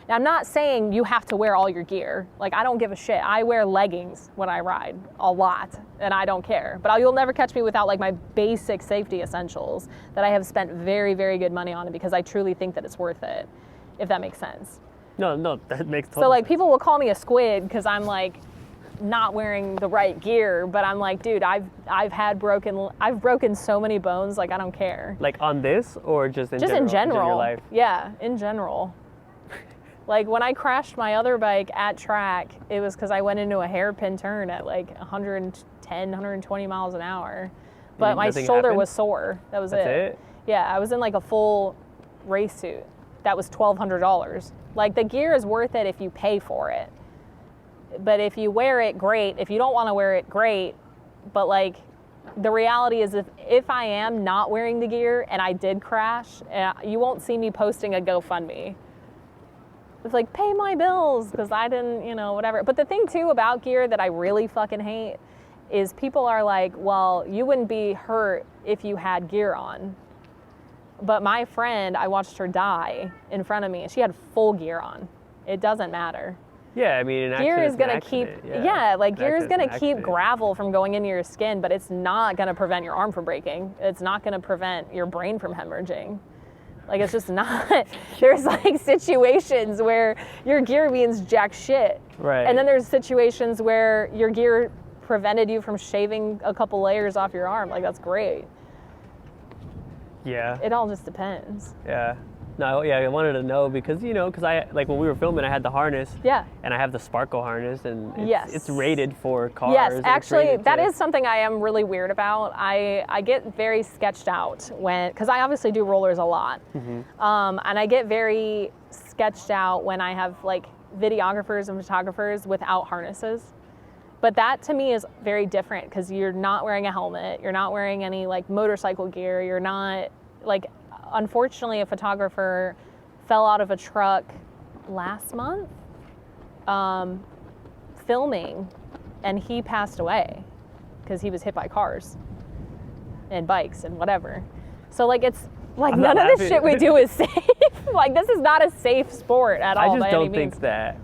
Now, I'm not saying you have to wear all your gear. Like, I don't give a shit. I wear leggings when I ride a lot, and I don't care. But you'll never catch me without, like, my basic safety essentials that I have spent very, very good money on because I truly think that it's worth it, if that makes sense. No, that makes total So, like, sense. people will call me a squid because I'm, like, not wearing the right gear, but I'm like, dude, I've broken so many bones, like, I don't care. Like, on this, or just in general? Just in general. In your life? Yeah, in general. Like, when I crashed my other bike at track, it was because I went into a hairpin turn at like 110 110, 120 miles an hour. But my Nothing shoulder happened? was sore. That's That's it? Yeah, I was in like a full race suit. That was $1,200. Like, the gear is worth it if you pay for it. But if you wear it, great. If you don't want to wear it, great. But like, the reality is if I am not wearing the gear and I did crash, you won't see me posting a GoFundMe. It's like, pay my bills because I didn't, you know, whatever. But the thing too about gear that I really fucking hate is people are like, well, you wouldn't be hurt if you had gear on. But my friend, I watched her die in front of me, and she had full gear on. It doesn't matter. Yeah, I mean, gear is gonna keep, like gear is gonna keep accident. gravel from going into your skin, but it's not gonna prevent your arm from breaking. It's not gonna prevent your brain from hemorrhaging. Like, it's just not. There's like situations where your gear means jack shit. Right. And then there's situations where your gear prevented you from shaving a couple layers off your arm. Like, that's great. Yeah. It all just depends. Yeah. No, yeah, I wanted to know because, you know, because I, like, when we were filming, I had the harness. Yeah. And I have the sparkle harness, and it's yes. rated for cars. Yes, actually, that is something I am really weird about. I get very sketched out because I obviously do rollers a lot. Mm-hmm. And I get very sketched out when I have, like, videographers and photographers without harnesses. But that to me is very different because you're not wearing a helmet, you're not wearing any like motorcycle gear, you're not like, unfortunately a photographer fell out of a truck last month filming, and he passed away because he was hit by cars and bikes and whatever. So like, it's like, none of the shit we do is safe. Like, this is not a safe sport at all. I just don't means. think that.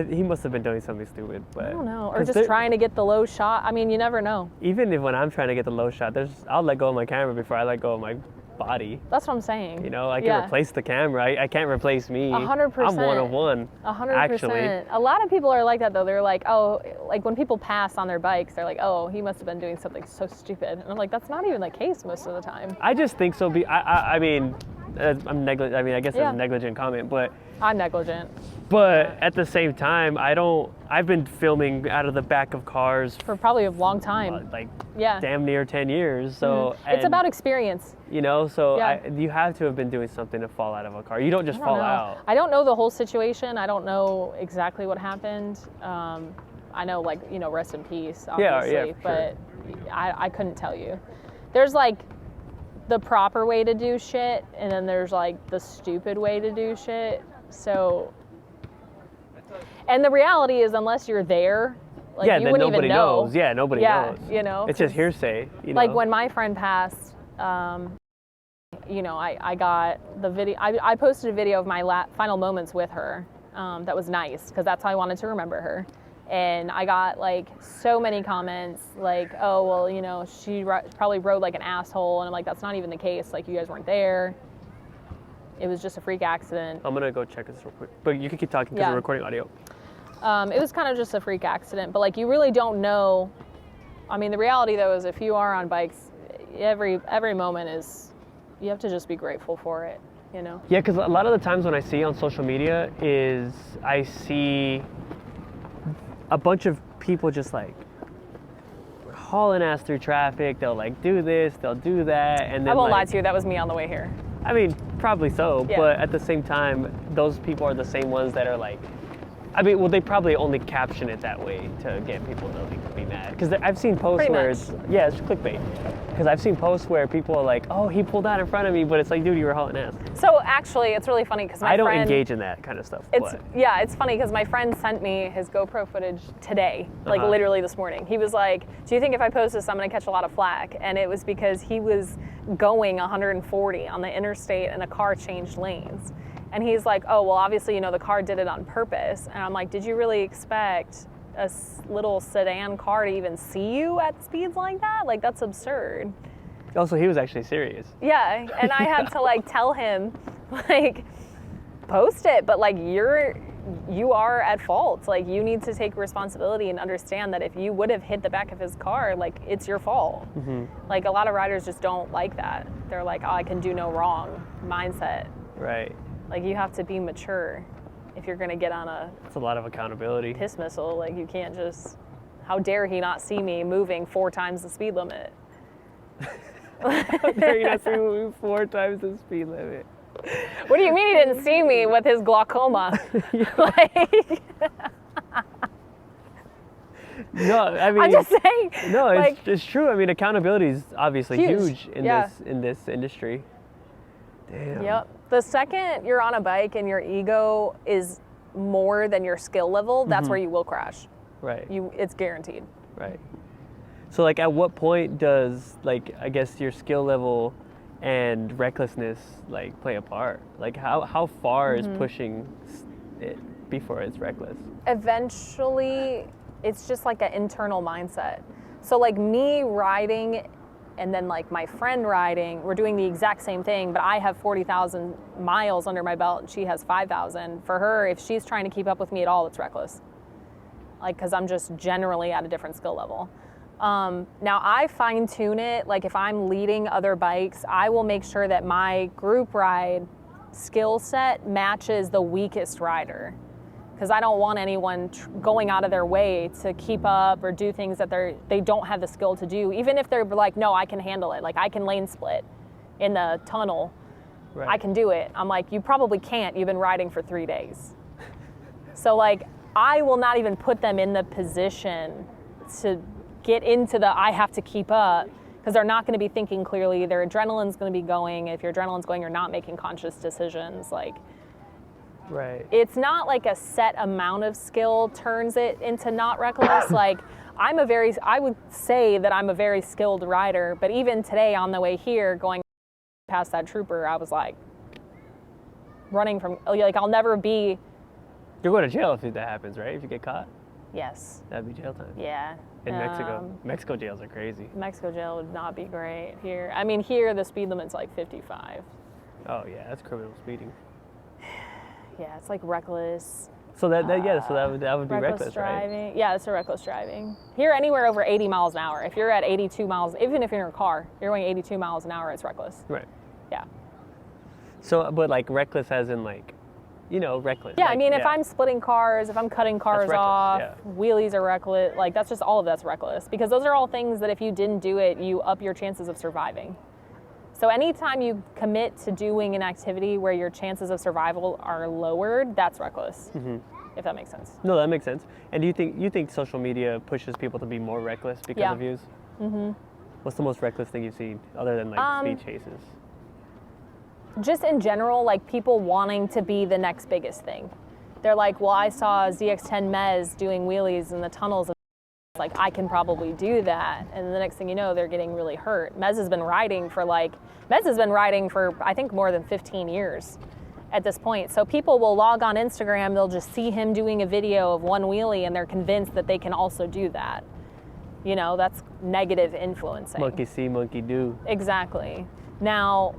He must have been doing something stupid, but I don't know, or just trying to get the low shot. I mean, you never know. Even if when I'm trying to get the low shot, I'll let go of my camera before I let go of my body. That's what I'm saying. You know, I can replace the camera. I can't replace me. 100%. I'm one of one. 100%. Actually. A lot of people are like that though. They're like, oh, like when people pass on their bikes, they're like, oh, he must have been doing something so stupid. And I'm like, that's not even the case most of the time. I just think so. I mean, I'm negligent. I mean, I guess that's a negligent comment, but I'm negligent. But at the same time, I've been filming out of the back of cars for probably a long time. Like, damn near 10 years. So it's about experience. You know, so you have to have been doing something to fall out of a car. You don't just fall out. I don't know the whole situation. I don't know exactly what happened. I know, like, you know, rest in peace, obviously. But sure. I couldn't tell you. There's like the proper way to do shit, and then there's like the stupid way to do shit. So, and the reality is, unless you're there, like, you wouldn't even know. Knows. Yeah, nobody knows. You know, it's just hearsay. You know? Like when my friend passed, you know, I got the video. I posted a video of my final moments with her. That was nice because that's how I wanted to remember her. And I got like so many comments like, oh, well, you know, she probably rode like an asshole. And I'm like, that's not even the case. Like, you guys weren't there. It was just a freak accident. I'm going to go check this real quick. But you can keep talking because we're recording audio. It was kind of just a freak accident. But like, you really don't know. I mean, the reality though is if you are on bikes, every moment is, you have to just be grateful for it, you know? Yeah, because a lot of the times when I see on social media is I see a bunch of people just like hauling ass through traffic. They'll like do this, they'll do that, and then I won't lie to you, that was me on the way here. I mean, probably so, but at the same time, those people are the same ones that are like, I mean, well, they probably only caption it that way to get people to be mad. Because I've seen posts where it's clickbait. Because I've seen posts where people are like, oh, he pulled out in front of me, but it's like, dude, you were hauling ass. So actually, it's really funny because I don't engage in that kind of stuff. It's funny because my friend sent me his GoPro footage today, like literally this morning. He was like, do you think if I post this, I'm going to catch a lot of flack? And it was because he was going 140 on the interstate and a car changed lanes. And he's like, oh, well, obviously, you know, the car did it on purpose. And I'm like, did you really expect a little sedan car to even see you at speeds like that? Like, that's absurd. Also, he was actually serious. Yeah, and I had to, like, tell him, like, post it. But, like, you are at fault. Like, you need to take responsibility and understand that if you would have hit the back of his car, like, it's your fault. Mm-hmm. Like, a lot of riders just don't like that. They're like, oh, I can do no wrong mindset. Right. Like, you have to be mature if you're going to get on it's a lot of accountability. Piss missile. Like, you can't just How dare he not see me moving 4 times the speed limit? How dare you not see me moving 4 times the speed limit? What do you mean he didn't see me with his glaucoma? Like, no, I mean, I'm just saying. No, like, it's true. I mean, accountability is obviously huge in this industry. Damn. Yep. The second you're on a bike and your ego is more than your skill level, that's where you will crash. Right. It's guaranteed. Right. So, like, at what point does, like, I guess your skill level and recklessness, like, play a part? Like, how far is pushing it before it's reckless? Eventually, it's just like an internal mindset. So, like, me riding and then, like, my friend riding, we're doing the exact same thing, but I have 40,000 miles under my belt and she has 5,000. For her, if she's trying to keep up with me at all, it's reckless. Like, because I'm just generally at a different skill level. Now I fine tune it. Like, if I'm leading other bikes, I will make sure that my group ride skill set matches the weakest rider. Because I don't want anyone going out of their way to keep up or do things that they don't have the skill to do. Even if they're like, no, I can handle it. Like, I can lane split in the tunnel. Right. I can do it. I'm like, you probably can't. You've been riding for 3 days. So, like, I will not even put them in the position to get into the I have to keep up, because they're not going to be thinking clearly. Their adrenaline's going to be going. If your adrenaline's going, you're not making conscious decisions. Like, right. It's not like a set amount of skill turns it into not reckless. Like, I would say that I'm a very skilled rider, but even today on the way here, going past that trooper, I was like running from, like, I'll never be. You're going to jail if that happens, right? If you get caught? Yes. That'd be jail time. Yeah. In Mexico jails are crazy. Mexico jail would not be great here. I mean, here the speed limit's like 55. Oh yeah, that's criminal speeding. Yeah, it's like reckless. So that would be reckless driving. Right? Yeah, it's a reckless driving. Here, anywhere over 80 miles an hour. If you're at 82 miles, even if you're in a car, you're going 82 miles an hour, it's reckless. Right. Yeah. So, but like reckless as in like, you know, reckless. Yeah, like, I mean, if I'm splitting cars, if I'm cutting cars off, wheelies are reckless. Like, that's just all of that's reckless, because those are all things that if you didn't do it, you up your chances of surviving. So anytime you commit to doing an activity where your chances of survival are lowered, that's reckless. If that makes sense. No, that makes sense. And do you think social media pushes people to be more reckless because of views? What's the most reckless thing you've seen other than like speed chases? Just in general, like people wanting to be the next biggest thing. They're like, well, I saw ZX10 Mez doing wheelies in the tunnels. Like, I can probably do that. And the next thing you know, they're getting really hurt. Mez has been riding for I think more than 15 years at this point. So people will log on Instagram, they'll just see him doing a video of one wheelie and they're convinced that they can also do that. You know, that's negative influencing. Monkey see, monkey do. Exactly. Now,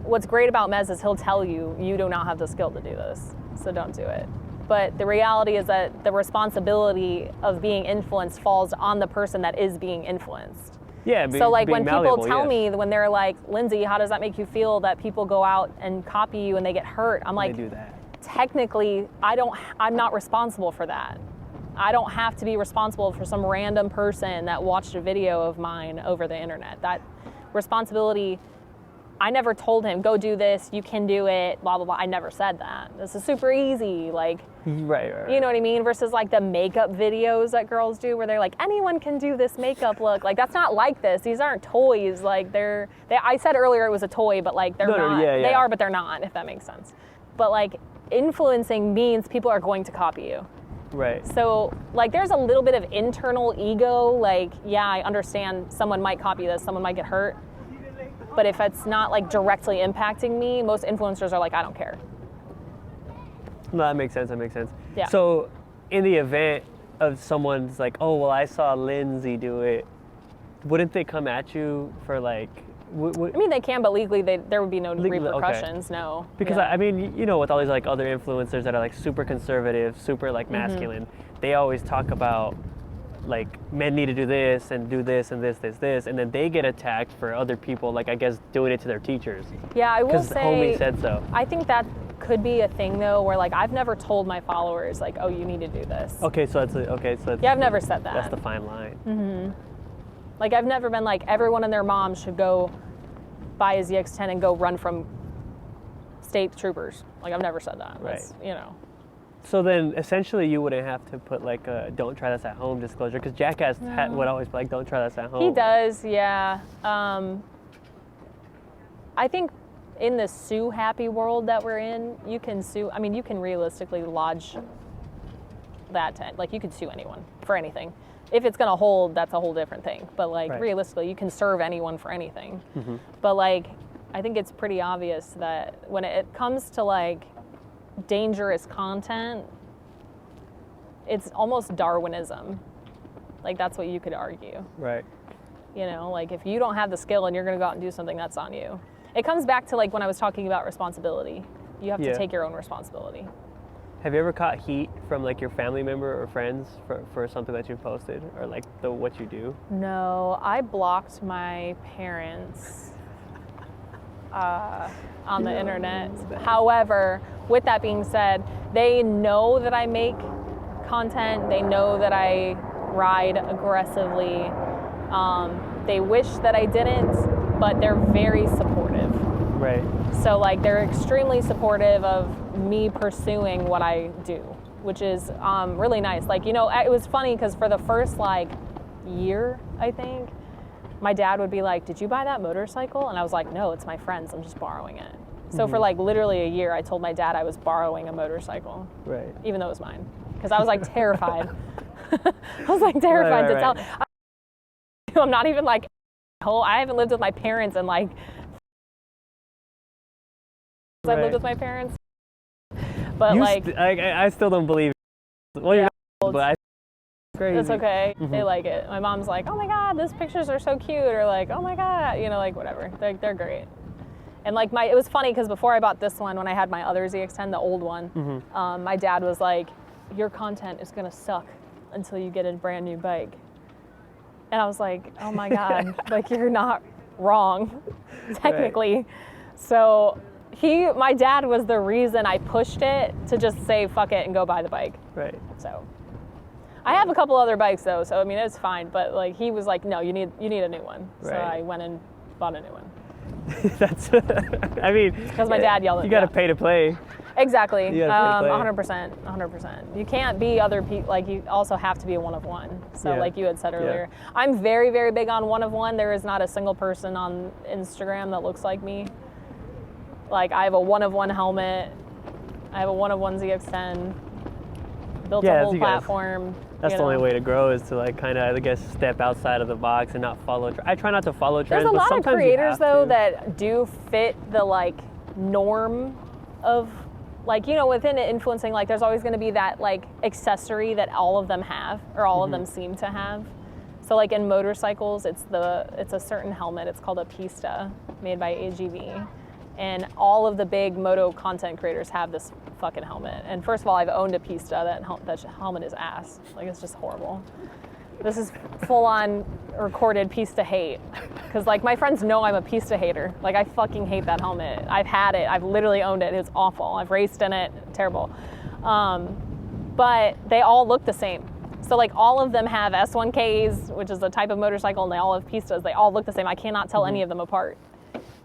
what's great about Mez is he'll tell you, you do not have the skill to do this, so don't do it. But the reality is that the responsibility of being influenced falls on the person that is being influenced. Yeah, so like when people tell me, when they're like, Lindsay, how does that make you feel that people go out and copy you and they get hurt? I'm like, they do that. Technically, I'm not responsible for that. I don't have to be responsible for some random person that watched a video of mine over the internet. That responsibility, I never told him, go do this, you can do it, blah, blah, blah. I never said that. This is super easy, like, right. You know what I mean? Versus like the makeup videos that girls do where they're like, anyone can do this makeup look. Like, that's not like this. These aren't toys. Like, I said earlier it was a toy, but like, they're not. They are, but they're not, if that makes sense. But like, influencing means people are going to copy you. Right. So, like, there's a little bit of internal ego. Like, yeah, I understand someone might copy this, someone might get hurt. But if it's not like directly impacting me, most influencers are like, I don't care. No, that makes sense. Yeah. So in the event of someone's like, oh, well, I saw Lindsay do it, wouldn't they come at you for like... I mean, they can, but legally there would be no repercussions, okay. No. Because, I mean, you know, with all these like other influencers that are like super conservative, super like masculine, they always talk about like men need to do this and do this and this, and then they get attacked for other people, like I guess doing it to their teachers. Yeah, I will say, because homie said so. I think that could be a thing though, where like I've never told my followers like, oh, you need to do this. Okay, so it's yeah, I've never said that. That's the fine line. Like I've never been like everyone and their mom should go buy a ZX10 and go run from state troopers. Like I've never said that. Right. That's, you know. So then essentially you wouldn't have to put like a don't try this at home disclosure, because Jackass would always be like, don't try this at home. He does, yeah. I think in the sue happy world that we're in, you can sue. I mean, you can realistically lodge that like you could sue anyone for anything. If it's gonna hold, that's a whole different thing. But like realistically, you can serve anyone for anything. But like, I think it's pretty obvious that when it comes to like dangerous content, it's almost Darwinism. Like that's what you could argue. Right. You know, like if you don't have the skill and you're gonna go out and do something, that's on you. It comes back to like when I was talking about responsibility. You have to take your own responsibility. Have you ever caught heat from like your family member or friends for something that you posted, or like what you do? No, I blocked my parents on the internet. However, with that being said, they know that I make content. They know that I ride aggressively. They wish that I didn't, but they're very supportive. Right. So like they're extremely supportive of me pursuing what I do, which is really nice. Like, you know, it was funny because for the first like year, I think, my dad would be like, did you buy that motorcycle? And I was like, no, it's my friend's, I'm just borrowing it. So for like literally a year, I told my dad I was borrowing a motorcycle. Right. Even though it was mine. Because I was like terrified. I was like terrified to tell. I'm not even like, I haven't lived with my parents in like, I've lived with my parents. But you like, I still don't believe it. Well, you're not, but crazy. It's okay. They like it. My mom's like, oh my God, those pictures are so cute. Or like, oh my God, you know, like whatever. They're great. And like it was funny because before I bought this one, when I had my other ZX10, the old one, my dad was like, your content is gonna suck until you get a brand new bike. And I was like, oh my God, like you're not wrong, technically. Right. So my dad was the reason I pushed it to just say fuck it and go buy the bike. Right. So I have a couple other bikes though, so I mean it's fine. But like he was like, no, you need a new one. Right. So I went and bought a new one. That's, I mean, because my dad yelled at me. You got to pay to play. Exactly. 100%. You can't be other people. Like you also have to be a one of one. So like you had said earlier, I'm very, very big on one of one. There is not a single person on Instagram that looks like me. Like I have a one of one helmet. I have a one of one ZX10. Built a whole platform. That's the only way to grow, is to like kind of, I guess, step outside of the box and not follow. I try not to follow trends. There's a lot of creators though that do fit the like norm of like, you know, within influencing, like there's always going to be that like accessory that all of them have, or all of them seem to have. So like in motorcycles, it's a certain helmet. It's called a pista, made by AGV. And all of the big moto content creators have this fucking helmet. And first of all, I've owned a pista. That helmet is ass. Like, it's just horrible. This is full-on recorded pista hate. Because, like, my friends know I'm a pista hater. Like, I fucking hate that helmet. I've had it. I've literally owned it. It's awful. I've raced in it. Terrible. But they all look the same. So, like, all of them have S1Ks, which is a type of motorcycle, and they all have pistas. They all look the same. I cannot tell any of them apart.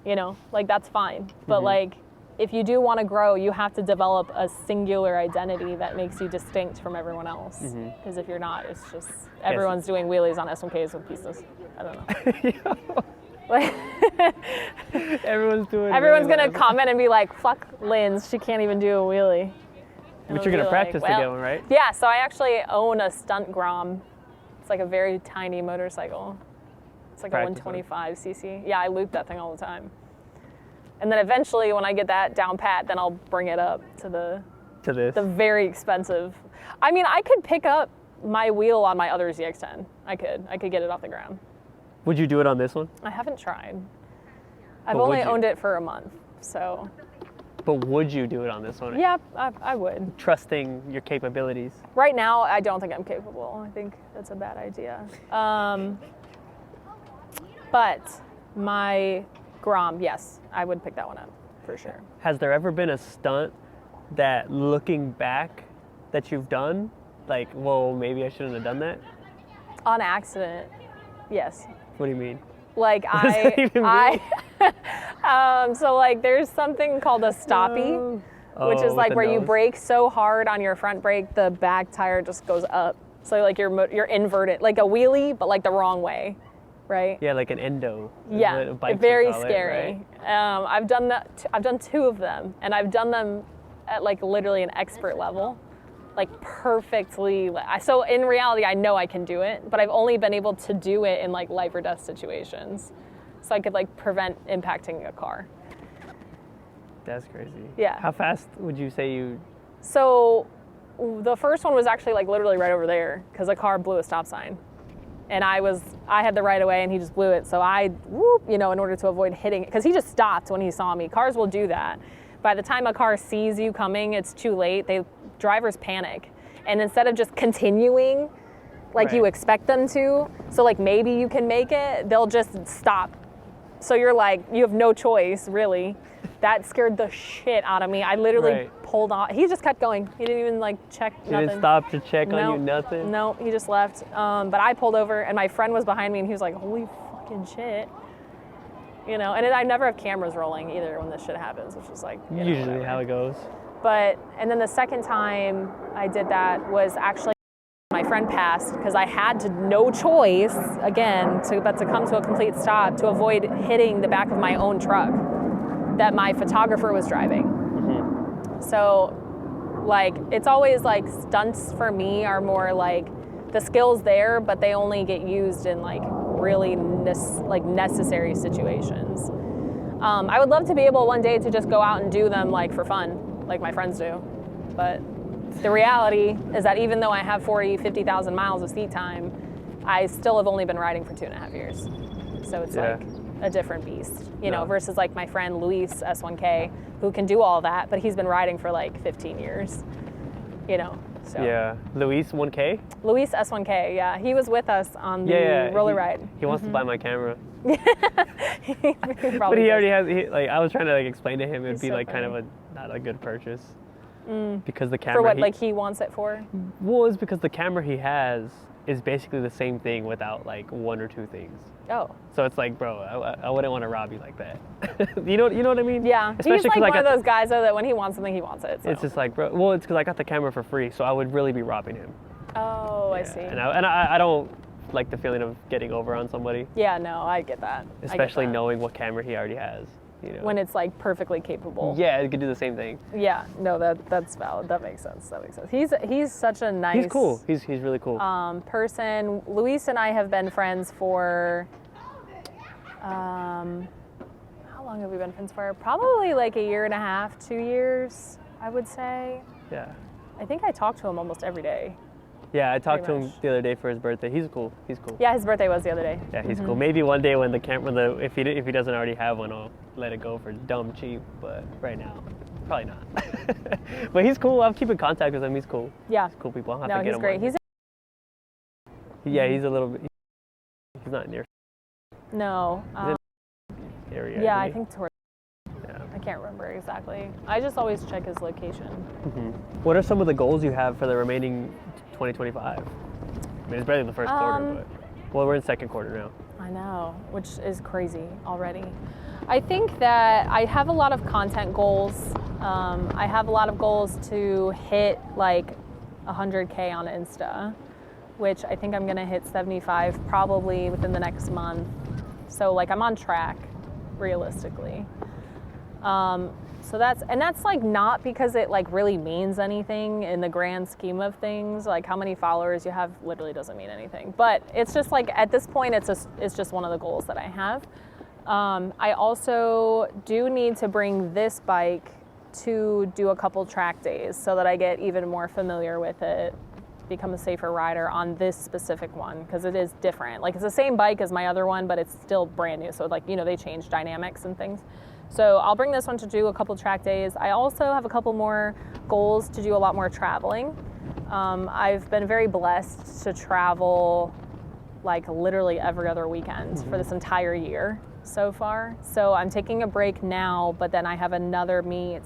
You know, like that's fine. But like, if you do want to grow, you have to develop a singular identity that makes you distinct from everyone else. Because if you're not, it's just everyone's doing wheelies on S1Ks with pistas. I don't know. Like, everyone's gonna comment and be like, "Fuck Linds, she can't even do a wheelie." And but you're gonna practice to get one, right? Yeah. So I actually own a stunt Grom. It's like a very tiny motorcycle. It's like a 125cc. Yeah, I loop that thing all the time. And then eventually, when I get that down pat, then I'll bring it up to the very expensive. I mean, I could pick up my wheel on my other ZX10. I could get it off the ground. Would you do it on this one? I haven't tried. I've only owned it for a month, so. But would you do it on this one? Yeah, I would. Trusting your capabilities. Right now, I don't think I'm capable. I think that's a bad idea. But my Grom, yes, I would pick that one up for sure. Has there ever been a stunt that looking back that you've done, like, well, maybe I shouldn't have done that? On accident, yes. What do you mean? Like What does that even mean? So like there's something called a stoppie, which is like where you brake so hard on your front brake, the back tire just goes up. So like you're inverted, like a wheelie, but like the wrong way, right? Yeah, like an endo. Yeah, very scary. Right? I've done that. I've done 2 of them, and I've done them at like literally an expert level, like perfectly. So in reality, I know I can do it, but I've only been able to do it in like life or death situations, so I could like prevent impacting a car. That's crazy. Yeah. How fast would you say you? So the first one was actually like literally right over there because a car blew a stop sign. And I had the right of way and he just blew it. So I, in order to avoid hitting it, because he just stopped when he saw me. Cars will do that. By the time a car sees you coming, it's too late. Drivers panic. And instead of just continuing like you expect them to, so like maybe you can make it, they'll just stop. So you're like, you have no choice, really. That scared the shit out of me. I literally pulled off. He just kept going. He didn't even like check nothing. He didn't stop to check on you, nothing? No, he just left. But I pulled over and my friend was behind me and he was like, holy fucking shit. And I never have cameras rolling either when this shit happens, which is like, usually how it goes. And then the second time I did that was actually my friend passed because I had no choice, again, but to come to a complete stop to avoid hitting the back of my own truck that my photographer was driving. Mm-hmm. So, like, it's always like stunts for me are more like the skills there, but they only get used in like really necessary situations. I would love to be able one day to just go out and do them like for fun, like my friends do. But the reality is that even though I have 50,000 miles of seat time, I still have only been riding for 2.5 years. So it's like a different beast, versus like my friend Luis S1K, who can do all that, but he's been riding for like 15 years, So. Yeah, Luis 1K? Luis S1K, yeah. He was with us on the roller ride. He wants to buy my camera. But he already has, I was trying to explain to him it'd be so like funny. Kind of not a good purchase. Because the camera. For what he wants it for? Well, it's because the camera he has is basically the same thing without like 1 or 2 things. Oh. So it's like, bro, I wouldn't want to rob you like that. you know what I mean? Yeah. Especially he's like one of those guys though that when he wants something, he wants it. So. It's just like, bro. Well, it's because I got the camera for free, so I would really be robbing him. Oh, I see. And I don't like the feeling of getting over on somebody. Yeah, no, I get that. Especially knowing what camera he already has. When it's like perfectly capable. Yeah, it could do the same thing. Yeah, no, that's valid. That makes sense. He's such a nice. He's cool. He's really cool. Person. Luis and I have been friends for. How long have we been friends for? Probably like 1.5 years, 2 years, I would say. Yeah. I think I talk to him almost every day. Yeah, I talked to him the other day for his birthday. He's cool. Yeah, his birthday was the other day. Yeah, he's cool. Maybe one day when the camera, if he doesn't already have one, I'll let it go for dumb cheap. But right now, probably not. But he's cool. I'll keep in contact with him. He's cool. Yeah. He's cool people. I'll have to get he's him great. He's a little bit. He's not near. No. Area. Yeah, I think towards. Yeah. I can't remember exactly. I just always check his location. Mm-hmm. What are some of the goals you have for the remaining 2025? I mean, it's barely the first quarter, but we're in second quarter now. I know, which is crazy already. I think that I have a lot of content goals. I have a lot of goals to hit like 100K on Insta, which I think I'm gonna hit 75 probably within the next month. So like I'm on track, realistically. So that's like not because it like really means anything in the grand scheme of things. Like how many followers you have literally doesn't mean anything. But it's just like at this point it's just one of the goals that I have. I also do need to bring this bike to do a couple track days so that I get even more familiar with it, become a safer rider on this specific one because it is different. Like it's the same bike as my other one, but it's still brand new. So like, they change dynamics and things. So I'll bring this one to do a couple track days. I also have a couple more goals to do a lot more traveling. I've been very blessed to travel like literally every other weekend for this entire year so far. So I'm taking a break now, but then I have another meet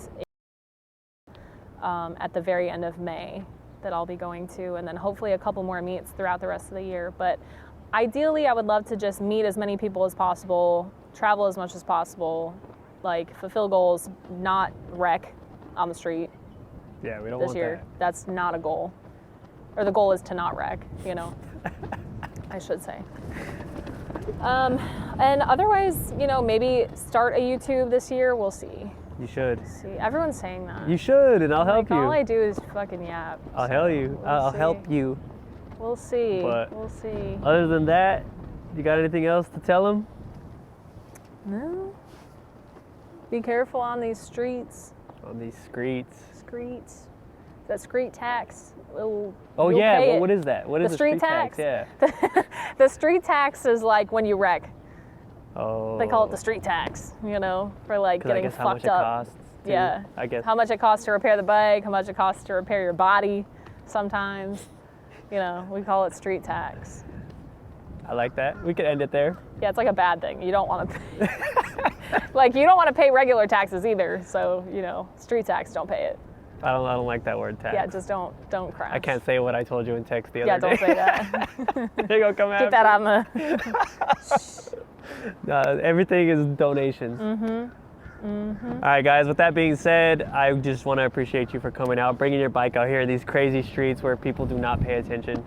at the very end of May that I'll be going to, and then hopefully a couple more meets throughout the rest of the year. But ideally, I would love to just meet as many people as possible, travel as much as possible, like fulfill goals, not wreck on the street. Yeah, we don't this want year. that. That's not a goal. Or the goal is to not wreck, you know, I should say. And otherwise, you know, maybe start a YouTube this year. We'll see. You should. See, everyone's saying that. You should, and I'll help you. All I do is fucking yap. I'll help you. I'll help you. We'll see. But we'll see. Other than that, you got anything else to tell them? No. Be careful on these streets. On these streets. Streets. That street tax. Oh yeah, well, what is that? What is the street tax? Yeah. The street tax is like when you wreck. Oh. They call it the street tax, you know, for like getting I guess fucked how much up. It costs to, yeah. I guess. How much it costs to repair the bike, how much it costs to repair your body sometimes. You know, we call it street tax. I like that. We could end it there. Yeah, it's like a bad thing. You don't want to pay. Like, you don't want to pay regular taxes either. So, you know, street tax, don't pay it. I don't like that word tax. Yeah, just don't crash. I can't say what I told you in text the other day. Yeah, don't say that. They're gonna come after. Get that on the... Everything is donations. All right, guys, with that being said, I just want to appreciate you for coming out, bringing your bike out here in these crazy streets where people do not pay attention.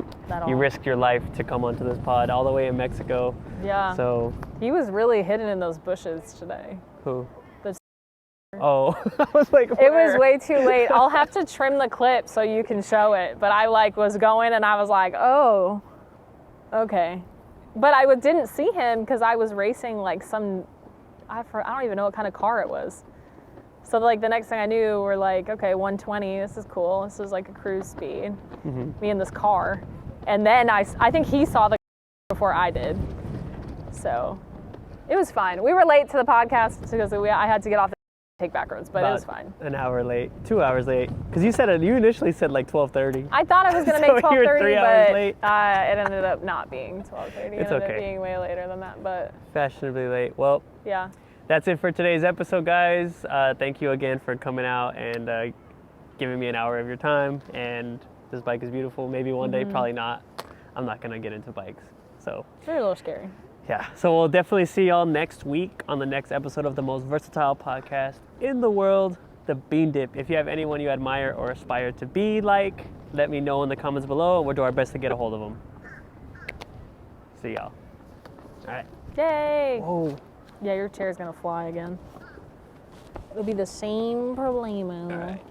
You risked your life to come onto this pod all the way in Mexico. Yeah. So he was really hidden in those bushes today. Who? The... Oh, I was like, where? It was way too late. I'll have to trim the clip so you can show it. But I was going and I was like, oh, okay. But I didn't see him because I was racing like some, I don't even know what kind of car it was. So like the next thing I knew, we're like, okay, 120, this is cool. This is like a cruise speed, me in this car. And then I think he saw the before I did. So it was fine. We were late to the podcast because I had to get off the take back roads, but it was fine. An hour late, 2 hours late. Because you initially said like 12:30. I thought I was going to make 12:30, so you were 3 hours late. It ended up not being 12:30. It ended up being way later than that, but... Fashionably late. Well, yeah. That's it for today's episode, guys. Thank you again for coming out and giving me an hour of your time. And this bike is beautiful. Maybe one day, probably not. I'm not going to get into bikes. So they're a little scary. Yeah, so we'll definitely see y'all next week on the next episode of the most versatile podcast in the world, the Bean Dip. If you have anyone you admire or aspire to be like, let me know in the comments below, and we'll do our best to get a hold of them. See y'all. All right. Yay! Whoa. Yeah, your chair's gonna fly again. It'll be the same problemo. All right.